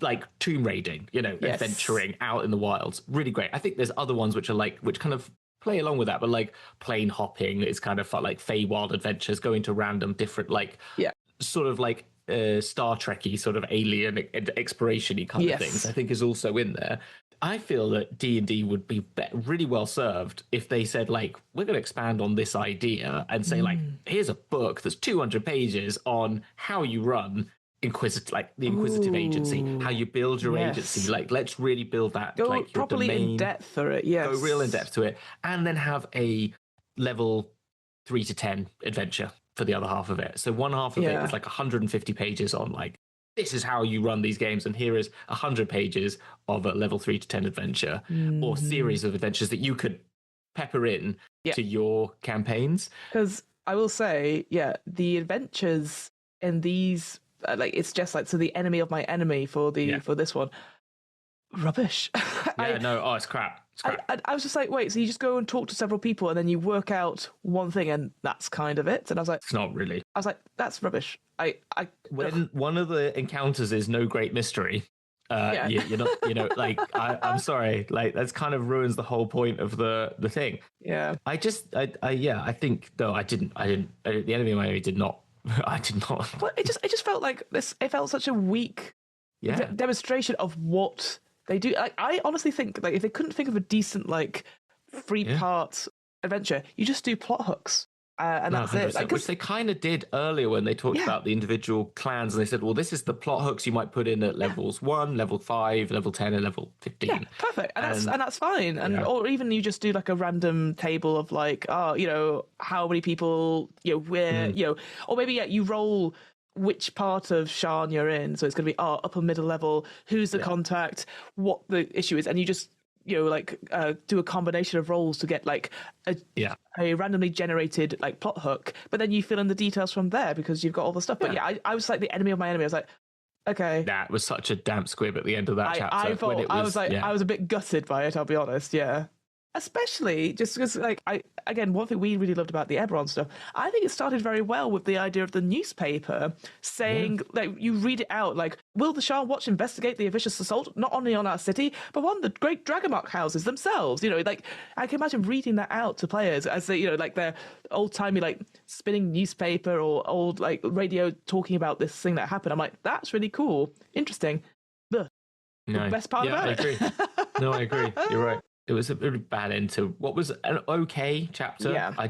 like tomb raiding, adventuring out in the wilds. Really great. I think there's other ones which kind of play along with that, but like plane hopping is kind of fun, like Feywild adventures, going to random different sort of like Star Trek-y sort of alien exploration-y kind of things, I think is also in there. I feel that D&D would be really well served if they said, like, we're going to expand on this idea and say, like, here's a book that's 200 pages on how you run the Inquisitive Agency, how you build your agency. Like, let's really build that. Go like, properly your domain, in depth for it, Go real in depth to it. And then have a level 3 to 10 adventure for the other half of it. So one half of it is like 150 pages on, like, this is how you run these games, and here is 100 pages of a level 3 to 10 adventure or series of adventures that you could pepper in to your campaigns. Because I will say, the adventures in these, it's just like, so the enemy of my enemy for this one, rubbish. It's crap. I was just like, wait, so you just go and talk to several people and then you work out one thing and that's kind of it? And I was like, it's not really. I was like, that's rubbish. When one of the encounters is no great mystery, you're not, like, I'm sorry, like that's kind of ruins the whole point of the thing. Yeah. I think though the enemy of my enemy did not. I did not. But it just felt like this. It felt such a weak demonstration of what they do. I honestly think like if they couldn't think of a decent like 3-part adventure, you just do plot hooks. And that's it. Like, which they kind of did earlier when they talked about the individual clans, and they said, well, this is the plot hooks you might put in at levels 1, level 5, level 10, and level 15. Yeah, perfect. And that's fine. And or even you just do like a random table of like, how many people, where, or maybe you roll which part of Sharn you're in. So it's going to be upper middle level, who's the contact, what the issue is, and you just do a combination of roles to get like a randomly generated like plot hook, but then you fill in the details from there because you've got all the stuff. But I was like the enemy of my enemy. I was like, okay, that was such a damp squib at the end of that chapter. I was a bit gutted by it, I'll be honest. Especially just because, like, one thing we really loved about the Eberron stuff, I think it started very well with the idea of the newspaper saying, like, you read it out, like, will the Sharn Watch investigate the vicious assault not only on our city, but on the great Dragonmark houses themselves? Like, I can imagine reading that out to players as they, like, their old-timey, like, spinning newspaper or old, like, radio talking about this thing that happened. I'm like, that's really cool. Interesting. The best part about it. I agree. No, I agree. You're right. It was a really bad end to what was an okay chapter. Yeah. I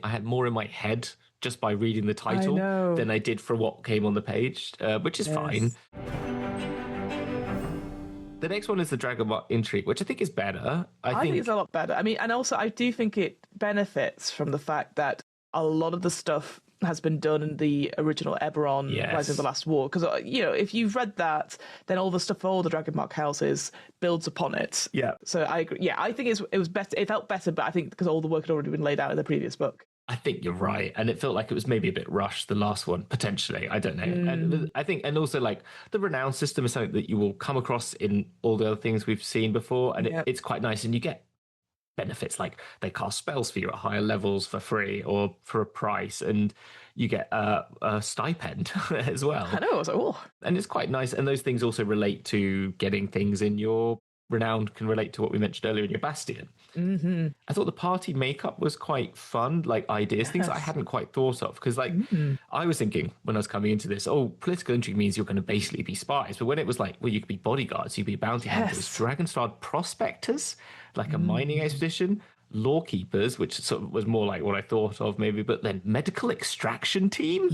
had more in my head just by reading the title than I did for what came on the page, which is fine. The next one is the Dragonmark Intrigue, which I think is better. I think it's a lot better. I mean, and also I do think it benefits from the fact that a lot of the stuff has been done in the original Eberron, Rising of the Last War. Because, if you've read that, then all the stuff for all the Dragonmark houses builds upon it. Yeah. So I agree. Yeah, I think it was better. It felt better, but I think because all the work had already been laid out in the previous book. I think you're right. And it felt like it was maybe a bit rushed, the last one, potentially. I don't know. And I think, and also like the renown system is something that you will come across in all the other things we've seen before. And it's quite nice. And you get benefits like they cast spells for you at higher levels for free or for a price. And you get a stipend as well. I know. I was like, oh. And it's quite nice. And those things also relate to getting things in your renowned, can relate to what we mentioned earlier in your Bastion. Mm-hmm. I thought the party makeup was quite fun, like ideas, things that I hadn't quite thought of. Because I was thinking when I was coming into this, political intrigue means you're going to basically be spies. But when it was like, well, you could be bodyguards, you could be bounty hunters, Dragonstar prospectors, like a mining expedition, lawkeepers, which sort of was more like what I thought of maybe, but then medical extraction team,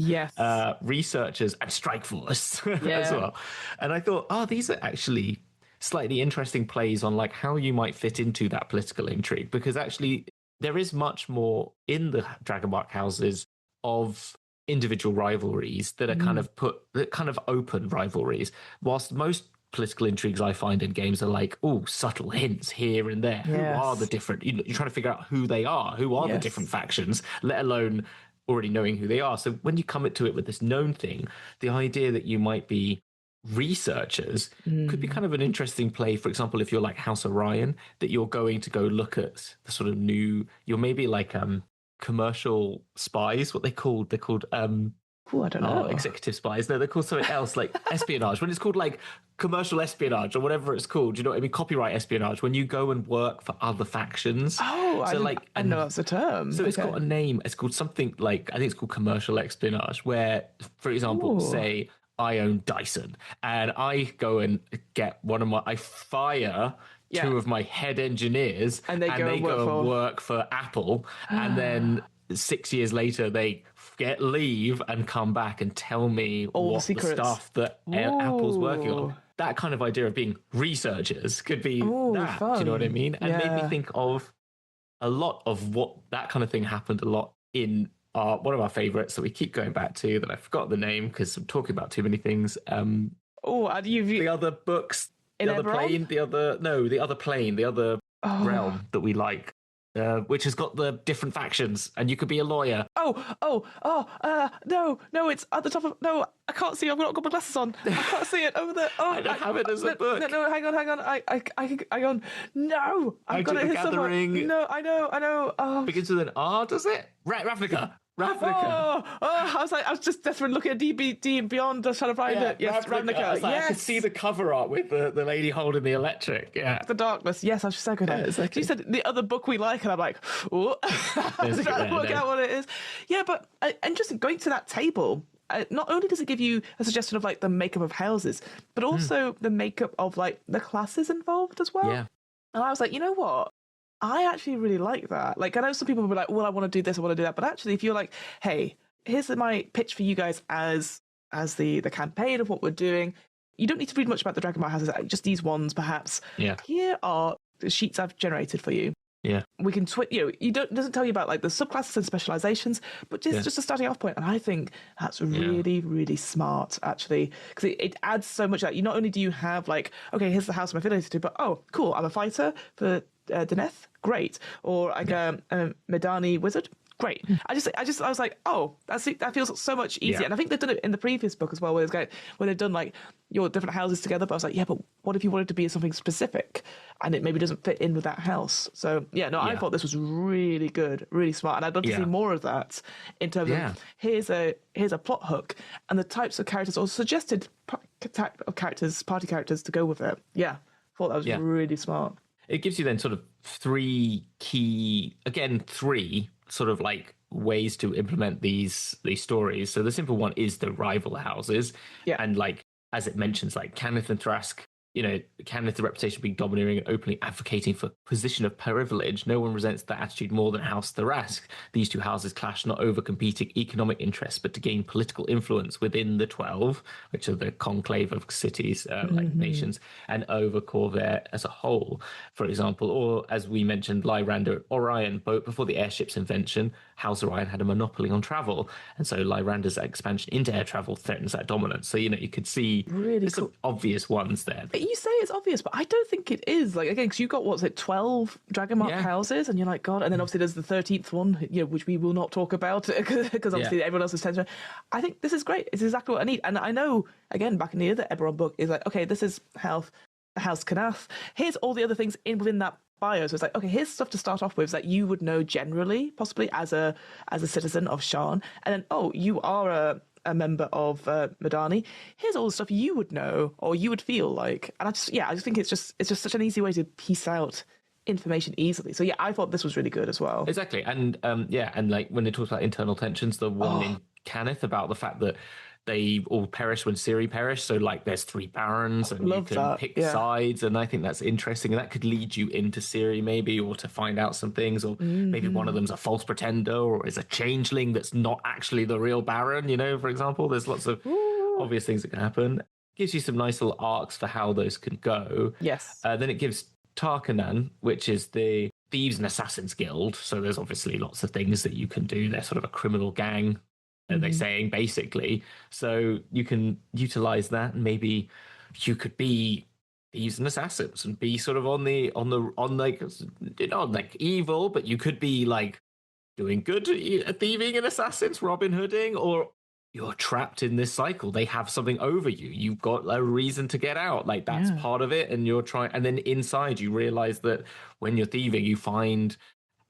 researchers, and strike force as well. And I thought, these are actually slightly interesting plays on like how you might fit into that political intrigue, because actually there is much more in the Dragonmark houses of individual rivalries that are kind of open rivalries, whilst most political intrigues I find in games are like, subtle hints here and there. Who are the different, you're trying to figure out who they are, who are the different factions, let alone already knowing who they are. So when you come into it with this known thing, the idea that you might be researchers could be kind of an interesting play. For example, if you're like House Orion, that you're going to go look at the sort of new, you're maybe like commercial spies, what they're called I don't know. Executive spies. No, they're called something else, like espionage. When it's called like commercial espionage or whatever it's called, you know what I mean? Copyright espionage. When you go and work for other factions. I know that's a term. So it's got a name. It's called something like, I think it's called commercial espionage, where, for example, say I own Dyson and I go and get I fire two of my head engineers and they go and work for Apple. And then 6 years later, they get leave and come back and tell me all the stuff that Apple's working on. That kind of idea of being researchers could be that. Fun. Do you know what I mean? And made me think of a lot of what that kind of thing happened a lot in one of our favorites that we keep going back to, that I forgot the name because I'm talking about too many things. The other books, the other plane, the other realm that we like, which has got the different factions, and you could be a lawyer. No, it's at the top of, no, I can't see, I've not got my glasses on. I can't see it over there. I don't have it as a book. No, hang on. Hang on. No, I've got it here somewhere. No, I know. Begins with an R, does it? Ravnica. I was just desperate looking at D Beyond, just trying to find it. Yes, Ravnica. I could see the cover art with the lady holding the electric. Yeah, the darkness. Yes, I was just so good at it. Exactly. She said the other book we like, and I'm like, trying to work out what it is. Yeah, but and just going to that table. Not only does it give you a suggestion of like the makeup of houses, but also the makeup of like the classes involved as well. Yeah, and I was like, you know what? I actually really like that. Like, I know some people will be like, well, I want to do this, I want to do that. But actually, if you're like, hey, here's my pitch for you guys as the campaign of what we're doing. You don't need to read much about the Dragonmark houses, just these ones, perhaps. Yeah. Here are the sheets I've generated for you. Yeah. We can it doesn't tell you about like the subclasses and specializations, but just a starting off point. And I think that's really, really smart, actually, because it adds so much that you not only do you have like, okay, here's the house I'm affiliated to, but cool, I'm a fighter for Deneth, great, or like a Medani wizard, great. I was like, that feels so much easier. And I think they've done it in the previous book as well, where they've done like your different houses together. But I was like, but what if you wanted to be something specific, and it maybe doesn't fit in with that house? So I thought this was really good, really smart, and I'd love to see more of that in terms of here's a plot hook and the types of characters or suggested party characters to go with it. Yeah, I thought that was really smart. It gives you then sort of three sort of like ways to implement these stories. So the simple one is the rival houses. Yeah. And like, as it mentions, like Kenneth and Thrask Kenneth, the reputation of being domineering and openly advocating for position of privilege. No one resents that attitude more than House Thrask. These two houses clash not over competing economic interests, but to gain political influence within the 12, which are the conclave of cities, like nations, and over Corvair as a whole, for example. Or, as we mentioned, Lyrander and Orion, both before the airship's invention, House Orion had a monopoly on travel. And so Lyrander's expansion into air travel threatens that dominance. So, you could see really some obvious ones there. You say it's obvious, but I don't think it is. Like, again, because you've got, 12 Dragonmark houses, and you're like, God. And then obviously there's the 13th one, which we will not talk about because obviously everyone else is tension. I think this is great. It's exactly what I need. And I know, again, back in the other Eberron book, is like, okay, this is House Canath. Here's all the other things within that bio. So it's like, okay, here's stuff to start off with that you would know generally, possibly as a citizen of Sharn. And then, oh, you are a member of Madani. Here's all the stuff you would know or you would feel like. And I just think it's just such an easy way to piece out information easily. So I thought this was really good as well. Exactly. And and like when they talk about internal tensions, the one in Cannith about the fact that they all perish when Ciri perished. So like there's 3 barons and you can pick sides. And I think that's interesting. And that could lead you into Ciri maybe, or to find out some things, or maybe one of them's a false pretender or is a changeling that's not actually the real baron, for example. There's lots of obvious things that can happen. Gives you some nice little arcs for how those can go. Yes. Then it gives Tarkanan, which is the Thieves and Assassins Guild. So there's obviously lots of things that you can do. They're sort of a criminal gang, they're saying, basically. So you can utilize that, and maybe you could be Thieves and Assassins and be sort of on like evil, but you could be like doing good thieving and assassins, Robin Hooding, or you're trapped in this cycle. They have something over you. You've got a reason to get out. Like that's part of it. And you're trying, and then inside you realize that when you're thieving, you find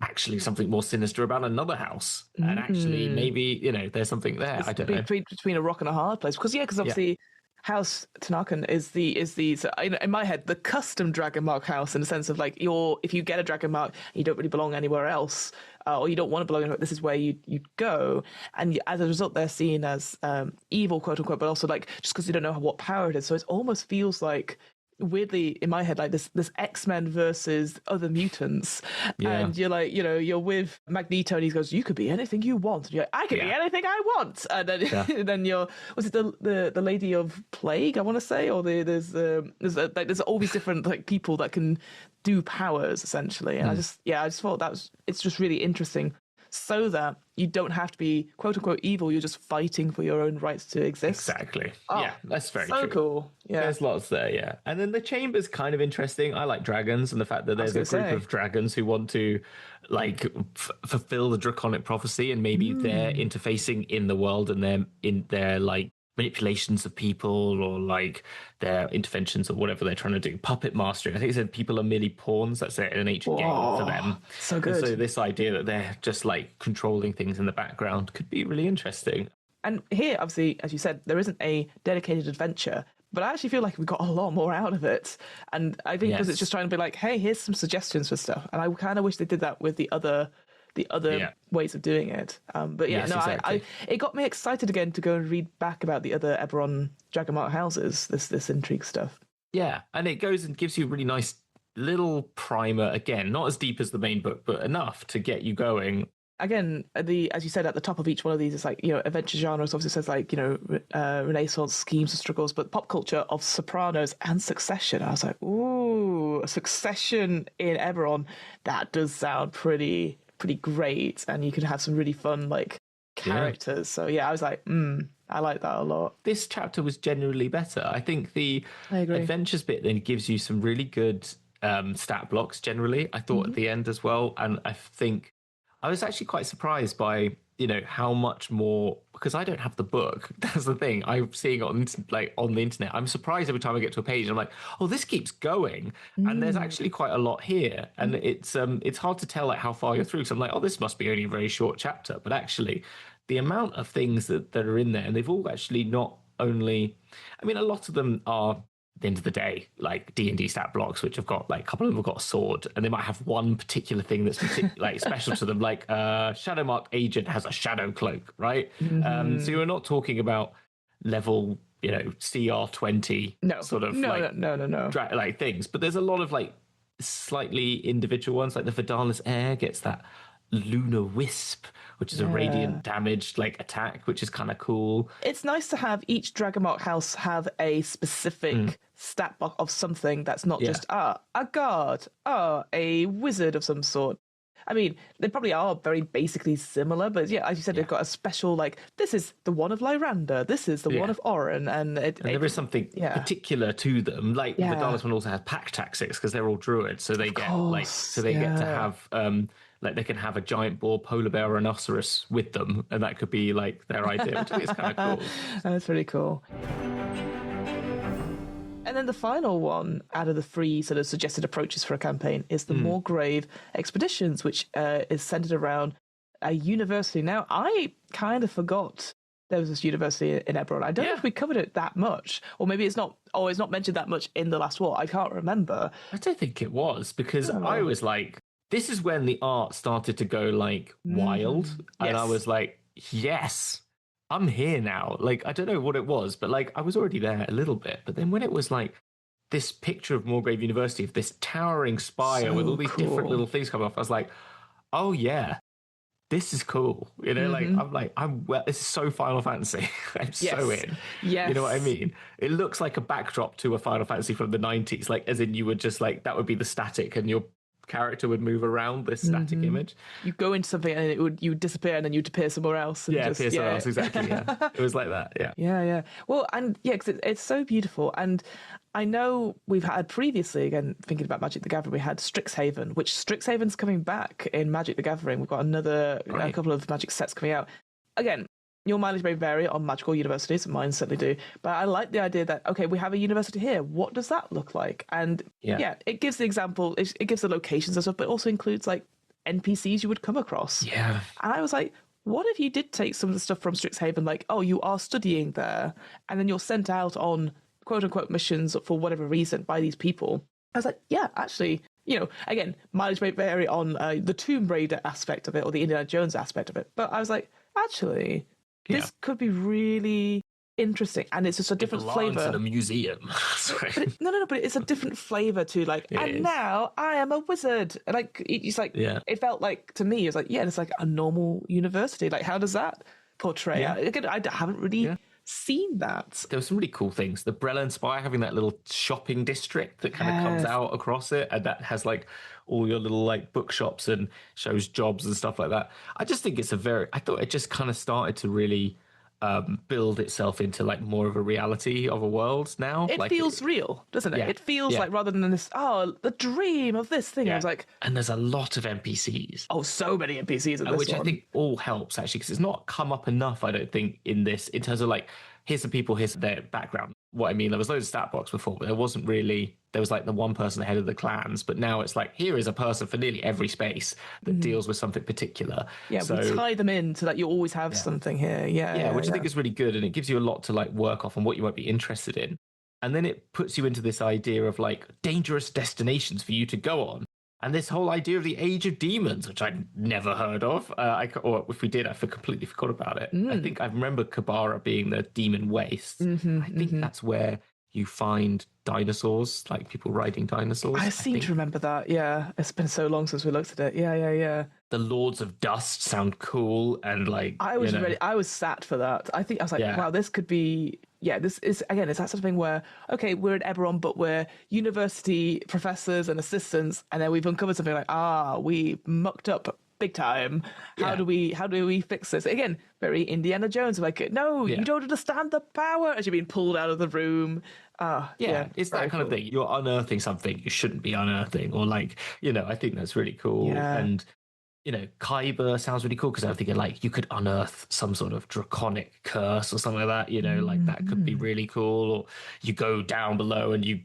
actually something more sinister about another house. And actually maybe, there's something there. I don't know. Between a rock and a hard place. Because obviously House Tanarkhan is the so in my head, the custom Dragonmark house, in the sense of like if you get a Dragonmark, you don't really belong anywhere else, or you don't want to belong anywhere, this is where you go. And as a result, they're seen as evil, quote unquote, but also like just because you don't know what power it is. So it almost feels like, weirdly in my head, like this X-Men versus other mutants, and you're like, you're with Magneto and he goes, you could be anything you want, and you're like, I could be anything I want, and then and then was it the Lady of Plague, I want to say, or there's all these different like people that can do powers essentially, and I just thought it's just really interesting, so that you don't have to be quote unquote evil, you're just fighting for your own rights to exist. Exactly. That's very so true. Cool. There's lots there, and then the chamber's kind of interesting. I like dragons, and the fact that there's a group of dragons who want to like fulfill the draconic prophecy, and maybe they're interfacing in the world, and they're in their like manipulations of people, or like their interventions, or whatever they're trying to do. Puppet mastering. I think it said people are merely pawns. That's an ancient game for them. So good. And so this idea that they're just like controlling things in the background could be really interesting. And here, obviously, as you said, there isn't a dedicated adventure, but I actually feel like we got a lot more out of it. And I think because it's just trying to be like, hey, here's some suggestions for stuff. And I kind of wish they did that with the other ways of doing it. Exactly. It got me excited again to go and read back about the other Eberron Dragonmark houses, this intrigue stuff. Yeah, and it goes and gives you a really nice little primer, again, not as deep as the main book, but enough to get you going. Again, as you said, at the top of each one of these, it's like, adventure genres, obviously says like, Renaissance, schemes and struggles, but pop culture of Sopranos and Succession. I was like, ooh, Succession in Eberron, that does sound pretty great, and you can have some really fun like characters. So I was like, I like that a lot. This chapter was generally better. I think the adventures bit then gives you some really good stat blocks generally, I thought, at the end as well. And I think I was actually quite surprised by how much more, because I don't have the book. That's the thing. I'm seeing on the internet. I'm surprised every time I get to a page. I'm like, oh, this keeps going, and there's actually quite a lot here. And it's hard to tell like how far you're through. So I'm like, oh, this must be only a very short chapter. But actually, the amount of things that are in there, and they've all actually not only. I mean, a lot of them are, at the end of the day, like D&D stat blocks, which have got like a couple of them have got a sword, and they might have one particular thing that's like special to them, like Shadow Marked agent has a shadow cloak, right? So you're not talking about level CR20 sort of no. Like things. But there's a lot of like slightly individual ones, like the Vidalis Air gets that lunar wisp, which is a radiant damaged like attack, which is kind of cool. It's nice to have each Dragonmark house have a specific stat block of something that's not just a guard, a wizard of some sort. I mean, they probably are very basically similar, but as you said, they've got a special, like, this is the one of Lyranda, this is the one of Orin, and there is something particular to them. Like, the Vidalis one also has pack tactics, because they're all druids, so they get, get to have, they can have a giant boar, polar bear, rhinoceros with them, and that could be, like, their idea, which I think is kind of cool. That's really cool. And then the final one out of the 3 sort of suggested approaches for a campaign is the Moorgrave Expeditions, which is centered around a university. Now, I kind of forgot there was this university in Eberron. I don't know if we covered it that much, or maybe it's not mentioned that much in the last war. I can't remember. I don't think it was, because I was like, this is when the art started to go like wild, and I was like, yes. I'm here now. Like, I don't know what it was, but like, I was already there a little bit. But then when it was like this picture of Moorgrave University, of this towering spire with all these different little things coming off, I was like, oh yeah, this is cool. This is so Final Fantasy. I'm so in. Yes. You know what I mean? It looks like a backdrop to a Final Fantasy from the 90s, like as in you would just like, that would be the static and your character would move around this static image. You go into something and you would disappear, and then you'd appear somewhere else. And appear somewhere else, exactly. It was like that. Yeah. Well, and because it's so beautiful. And I know we've had previously, again, thinking about Magic the Gathering, we had Strixhaven, which Strixhaven's coming back in Magic the Gathering. We've got a couple of Magic sets coming out. Again, your mileage may vary on magical universities, mine certainly do, but I like the idea that, okay, we have a university here, what does that look like? And it gives the example, it gives the locations and stuff, but also includes like NPCs you would come across. Yeah. And I was like, what if you did take some of the stuff from Strixhaven, like, oh, you are studying there, and then you're sent out on quote-unquote missions for whatever reason by these people. I was like, yeah, actually, again, mileage may vary on the Tomb Raider aspect of it or the Indiana Jones aspect of it, but I was like, actually, this could be really interesting, and it's just a different flavor. In a museum. But it's a different flavor to like. Now I am a wizard. Like it's like it felt like to me. It was like it's like a normal university. Like how does that portray? I haven't really seen that. There were some really cool things. The Brellan Spire having that little shopping district that kind of comes out across it, and that has like all your little like bookshops and shows jobs and stuff like that. I just think it's I thought it just kind of started to really build itself into like more of a reality of a world now. It like, feels real, doesn't it? It feels like rather than this, the dream of this thing. I was like, and there's a lot of NPCs. Oh, so many NPCs in this which one. I think all helps actually, because it's not come up enough, I don't think, in this, in terms of like, here's the people, here's their background. What I mean, there was loads of stat blocks before, but there wasn't really, there was like the one person head of the clans, but now it's like, here is a person for nearly every space that deals with something particular. Yeah, so, we tie them in so that you always have something here. Which I think is really good, and it gives you a lot to like work off on what you might be interested in. And then it puts you into this idea of like dangerous destinations for you to go on. And this whole idea of the Age of Demons, which I'd never heard of, or if we did, I completely forgot about it. I think I remember Kabara being the demon waste. I think that's where you find dinosaurs, like people riding dinosaurs. I seem to remember that, yeah. It's been so long since we looked at it. Yeah. The Lords of Dust sound cool, and like... I was ready. I was sat for that. I think I was like, wow, this could be... Yeah, this is, again, it's that sort of thing where, okay, we're at Eberron, but we're university professors and assistants, and then we've uncovered something like, we mucked up big time. How do we fix this? Again, very Indiana Jones, like, no, you don't understand the power, as you're being pulled out of the room. It's that kind of thing. You're unearthing something you shouldn't be unearthing, or like, I think that's really cool. And Kyber sounds really cool, because I'm thinking like you could unearth some sort of draconic curse or something like that, like that could be really cool. Or you go down below and you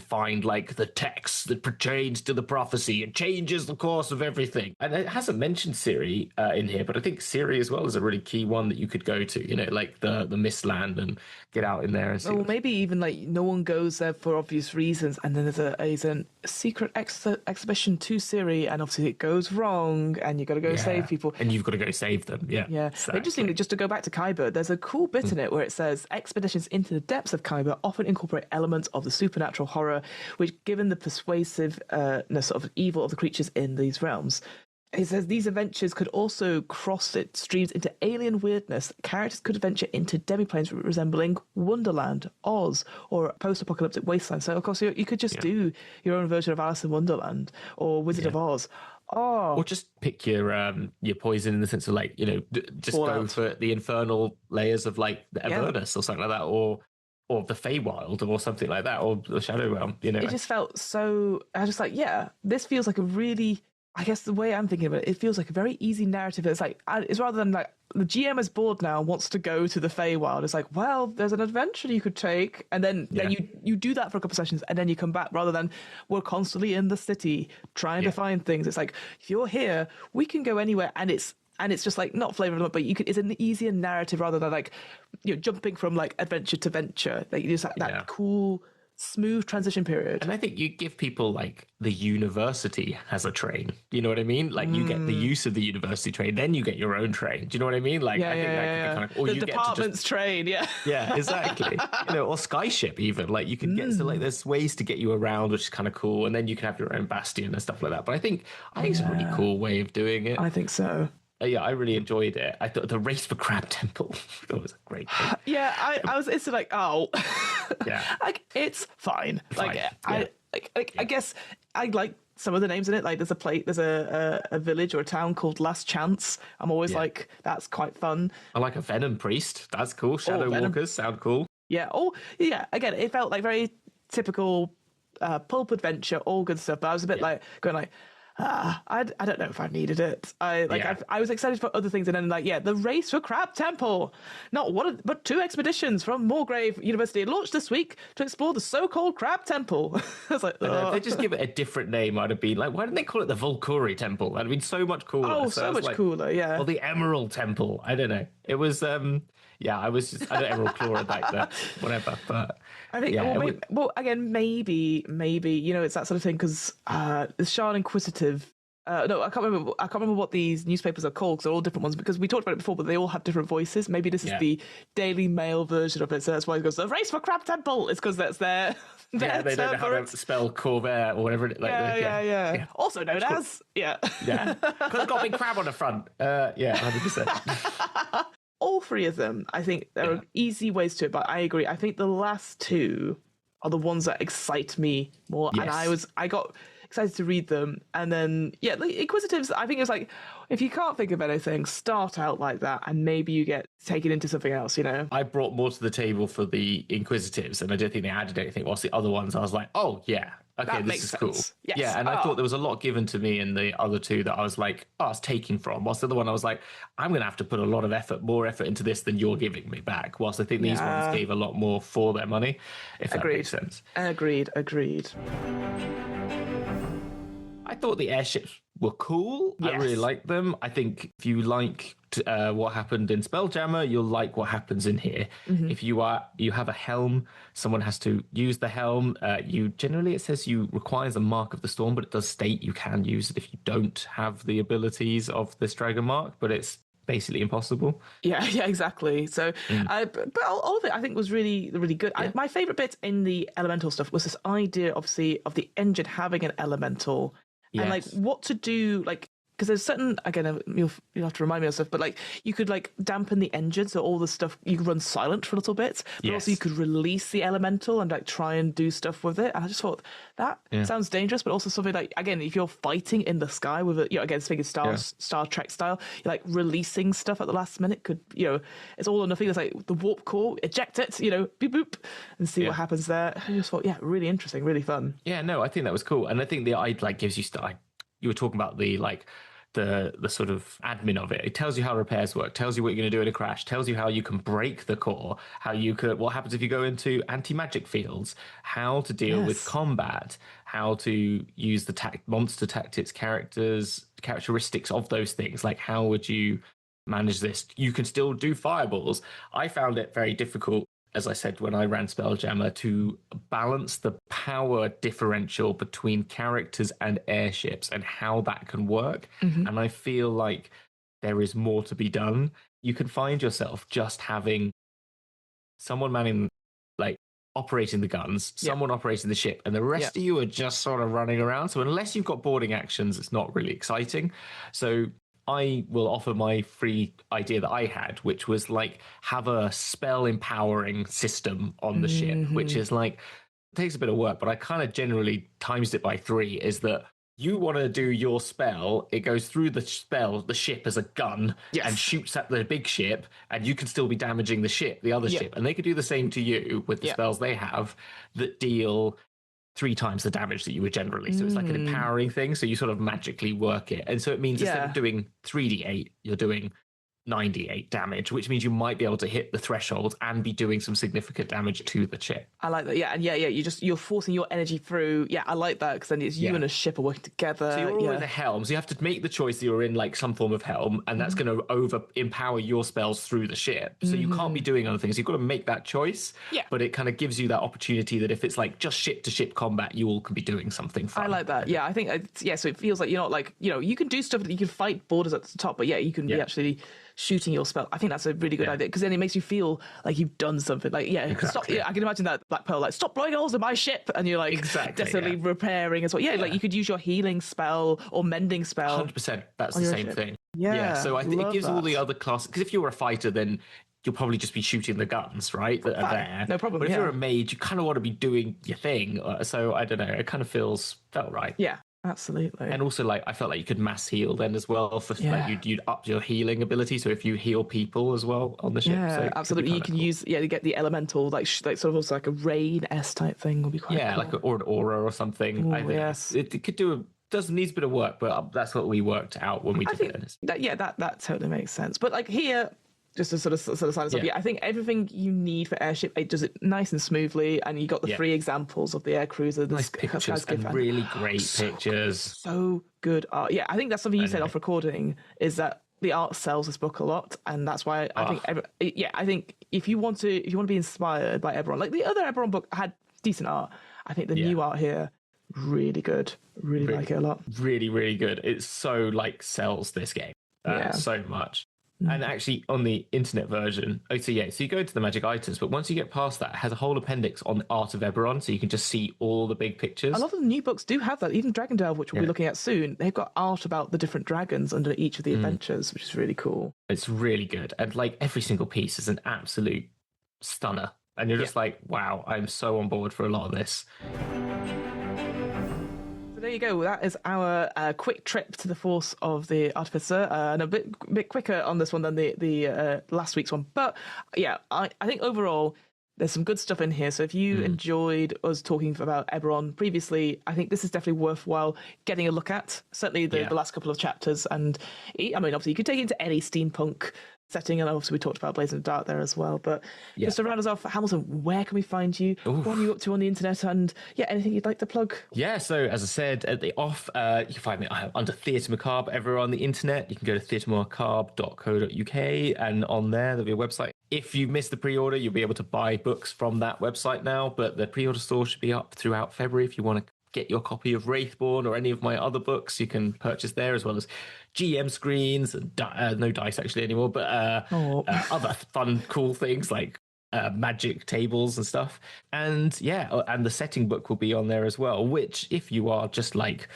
find like the text that pertains to the prophecy and changes the course of everything. And it hasn't mentioned Ciri in here, but I think Ciri as well is a really key one that you could go to, like the Mistland, and get out in there and see. Or maybe even like no one goes there for obvious reasons, and then there's a secret exhibition to Ciri, and obviously it goes wrong, and you got to go save people. And you've got to go save them. Yeah. Yeah. Exactly. Interestingly, just to go back to Kyber, there's a cool bit in it where it says expeditions into the depths of Kyber often incorporate elements of the supernatural horror, which, given the persuasiveness of evil of the creatures in these realms. It says these adventures could also cross its streams into alien weirdness. Characters could venture into demiplanes resembling Wonderland, Oz, or post-apocalyptic wasteland. So, of course, you could just do your own version of Alice in Wonderland or Wizard of Oz. Oh, or just pick your poison in the sense of like, you know, just go for the infernal layers of like the Avernus or something like that, or the Feywild or something like that, or the Shadow Realm. You know, it just felt so. I was just like, this feels like a really. I guess the way I'm thinking about it, it feels like a very easy narrative. It's like, it's rather than like the GM is bored now, wants to go to the Feywild. It's like, well, there's an adventure you could take, and then you do that for a couple of sessions, and then you come back. Rather than we're constantly in the city trying to find things. It's like, if you're here, we can go anywhere, and it's just like not flavor of the month, but it's an easier narrative rather than like, you know, jumping from like adventure to venture. Like you just have that cool, smooth transition period. And I think you give people like the university has a train. You know what I mean? Like you get the use of the university train, then you get your own train. Do you know what I mean? Like I think that could be kind of, or the you department's train. Yeah, exactly. You know, or Skyship even. Like you can get to like there's ways to get you around, which is kind of cool, and then you can have your own bastion and stuff like that. But I think it's a really cool way of doing it. I think so. I really enjoyed it. I thought the race for Crab Temple was a great thing. I was instantly like, oh, like it's fine. Like I guess I like some of the names in it. Like there's a village or a town called Last Chance. I'm always like, that's quite fun. I like a Venom Priest. That's cool. Shadow Walkers sound cool. Yeah. Oh yeah. Again, it felt like very typical pulp adventure, all good stuff. But I was a bit like going like, I don't know if I needed it. I was excited for other things, and then the race for Crab Temple, not one but two expeditions from Moorgrave University launched this week to explore the so-called Crab Temple. I was like, if they just give it a different name, I'd have been like, why didn't they call it the Volcuri Temple? That'd have been so much cooler. Oh, so much cooler, yeah. Or the Emerald Temple. I don't know. It was I don't Emerald Claw back there, whatever. But I think, again, maybe, it's that sort of thing because the Shard Inquisitive. No, I can't remember what these newspapers are called because they're all different ones. Because we talked about it before, but they all have different voices. Maybe this is the Daily Mail version of it, so that's why it goes the race for Crab Temple. It's because that's their they don't know how to spell Corvair or whatever. Also known as because it's got a big crab on the front. 100%. All three of them, I think there are easy ways to it, but I agree. I think the last two are the ones that excite me more, and I got excited to read them. And then the Inquisitives, I think it was like, if you can't think of anything, start out like that, and maybe you get taken into something else. You know, I brought more to the table for the Inquisitives, and I don't think they added anything. Whilst the other ones, I was like, oh yeah. Okay, this is cool. Yes. Yeah, and I thought there was a lot given to me in the other two that I was like, I was taking from. Whilst the other one, I was like, I'm going to have to put a lot of more effort into this than you're giving me back. Whilst I think these ones gave a lot more for their money, if that makes sense. Agreed. I thought the airships were cool. Yes. I really liked them. I think if you like what happened in Spelljammer, you'll like what happens in here. Mm-hmm. If you have a helm, someone has to use the helm. It says you requires a Mark of the Storm, but it does state you can use it if you don't have the abilities of this dragon mark, but it's basically impossible. Yeah, exactly. So, but all of it I think was really, really good. Yeah. My favourite bit in the elemental stuff was this idea, obviously, of the engine having an elemental. Yes. And like what to do, like because there's certain, again, you'll have to remind me of stuff, but like you could like dampen the engine, so all the stuff you could run silent for a little bit, but also you could release the elemental and like try and do stuff with it. And I just thought that sounds dangerous, but also something like, again, if you're fighting in the sky with it, again, speaking Star Trek style, you're like releasing stuff at the last minute could, it's all or nothing. It's like the warp core, eject it, boop boop, and see what happens there. I just thought, really interesting, really fun. Yeah, no, I think that was cool, and I think gives you stuff. You were talking about the sort of admin of it. It tells you how repairs work, tells you what you're going to do in a crash, tells you how you can break the core, what happens if you go into anti-magic fields, how to deal with combat, how to use the monster tactics, characteristics of those things. Like, how would you manage this? You can still do fireballs. I found it very difficult as I said, when I ran Spelljammer, to balance the power differential between characters and airships and how that can work. And I feel like there is more to be done. You can find yourself just having someone manning, like, operating the guns, someone operating the ship, and the rest of you are just sort of running around. So unless you've got boarding actions, it's not really exciting. So I will offer my free idea that I had, which was like have a spell empowering system on the ship, which is like, takes a bit of work, but I kind of generally times it by 3, is that you want to do your spell, it goes through the ship as a gun and shoots at the big ship, and you can still be damaging the other ship. And they could do the same to you with the spells they have that deal 3 times the damage that you would generally. So it's like an empowering thing. So you sort of magically work it. And so it means instead of doing 3d8, you're doing 98 damage, which means you might be able to hit the threshold and be doing some significant damage to the ship. I like that. And you're forcing your energy through. I like that, because then it's you and a ship are working together. So you're all in a helm, so you have to make the choice that you're in like some form of helm, and that's going to empower your spells through the ship. So you can't be doing other things. You've got to make that choice. But it kind of gives you that opportunity that if it's like just ship to ship combat, you all can be doing something fun. I like that. I think so it feels like you're not like, you can do stuff that you can fight borders at the top, but you can be actually shooting your spell. I think that's a really good idea, because then it makes you feel like you've done something. Like, stop. I can imagine that Black Pearl, like, stop blowing holes in my ship, and you're like desperately repairing as well. Like you could use your healing spell or mending spell. 100%. That's the same thing. So I think it gives that. all the other classes, because if you were a fighter, then you'll probably just be shooting the guns, right? That are there. No problem. But if you're a mage, you kind of want to be doing your thing. So I don't know. It kind of felt right. Yeah. Absolutely. And also, like, I felt like you could mass heal then as well. For like, you'd up your healing ability. So if you heal people as well on the ship, so absolutely, you can use to get the elemental, like sort of also like a rain-esque type thing would be quite cool. like or an aura or something. Ooh, I think it could does needs a bit of work, but that's what we worked out when we did it. That totally makes sense. But like here, just to sort of sign us up, I think everything you need for airship, it does it nice and smoothly, and you got the 3 examples of the air cruiser. Nice pictures and really great pictures. So good art. I think that's something you said off recording, is that the art sells this book a lot, and that's why I think if you want to be inspired by Eberron, like the other Eberron book had decent art, I think the new art here, really good. Really like it a lot. Really, really good. It so like sells this game so much. And actually, on the internet version, so you go to the magic items, but once you get past that, it has a whole appendix on the art of Eberron, so you can just see all the big pictures. A lot of the new books do have that. Even Dragon Delve, which we'll be looking at soon, they've got art about the different dragons under each of the adventures, which is really cool. It's really good. And like every single piece is an absolute stunner. And you're just like, wow, I'm so on board for a lot of this. There you go. That is our quick trip to the force of the Artificer, and a bit quicker on this one than the last week's one. But I think overall there's some good stuff in here. So if you enjoyed us talking about Eberron previously, I think this is definitely worthwhile getting a look at. Certainly the last couple of chapters, and I mean, obviously you could take it into any steampunk setting, and obviously we talked about Blazing the Dark there as well. But just to round us off, Hamilton, where can we find you? What are you up to on the internet? And anything you'd like to plug? So as I said at the off, you can find me under Theatre Macabre everywhere on the internet. You can go to theatremacabre.co.uk, and on there there'll be a website. If you missed the pre-order, you'll be able to buy books from that website now, but the pre-order store should be up throughout February. If you want to get your copy of Wraithborn or any of my other books, you can purchase there, as well as GM screens and no dice actually anymore, but other fun, cool things like magic tables and stuff. And and the setting book will be on there as well, which if you are just like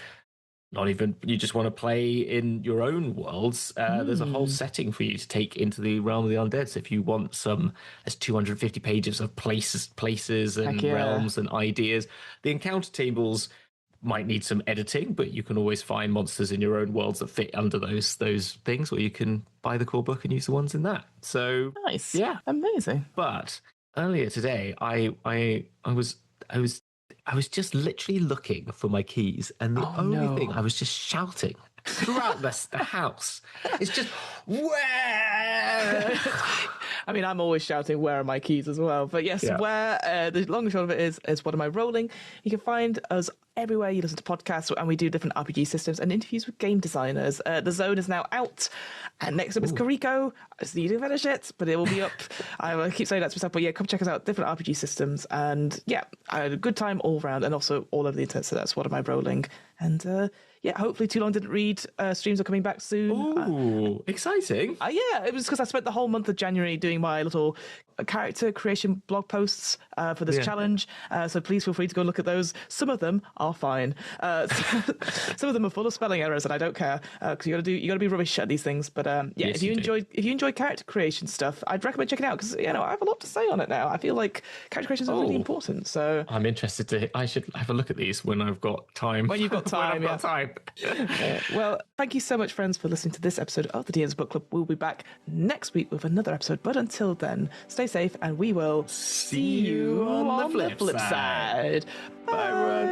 you just want to play in your own worlds, there's a whole setting for you to take into the realm of the undead. So if you want there's 250 pages of places and realms and ideas. The encounter tables might need some editing, but you can always find monsters in your own worlds that fit under those things, or you can buy the core book and use the ones in that. So nice, amazing. But earlier today, I was just literally looking for my keys, and the only thing I was just shouting throughout the house is just, where? I mean, I'm always shouting, where are my keys as well? But yes, where, the long and short of it is what am I rolling? You can find us everywhere you listen to podcasts, and we do different RPG systems and interviews with game designers. The Zone is now out, and next up is Kariko. So you didn't finish it, but it will be up. I keep saying that to myself, but yeah, come check us out. Different RPG systems, and yeah, I had a good time all round, and also all over the internet. So that's what am I rolling, and yeah, hopefully Too Long Didn't Read streams are coming back soon. Ooh, exciting. Yeah, it was because I spent the whole month of January doing my little character creation blog posts for this challenge. So please feel free to go look at those. Some of them are fine. Some of them are full of spelling errors, and I don't care because you got to be rubbish at these things. But yeah, Yes, if you enjoy character creation stuff, I'd recommend checking it out because I have a lot to say on it now. I feel like character creation is really important. So I'm interested to. I should have a look at these when I've got time. When you've got time, when I've got time. Well, thank you so much, friends, for listening to this episode of the DM's Book Club. We'll be back next week with another episode. But until then, stay safe, and we will see you on the flip side. Bye, everyone.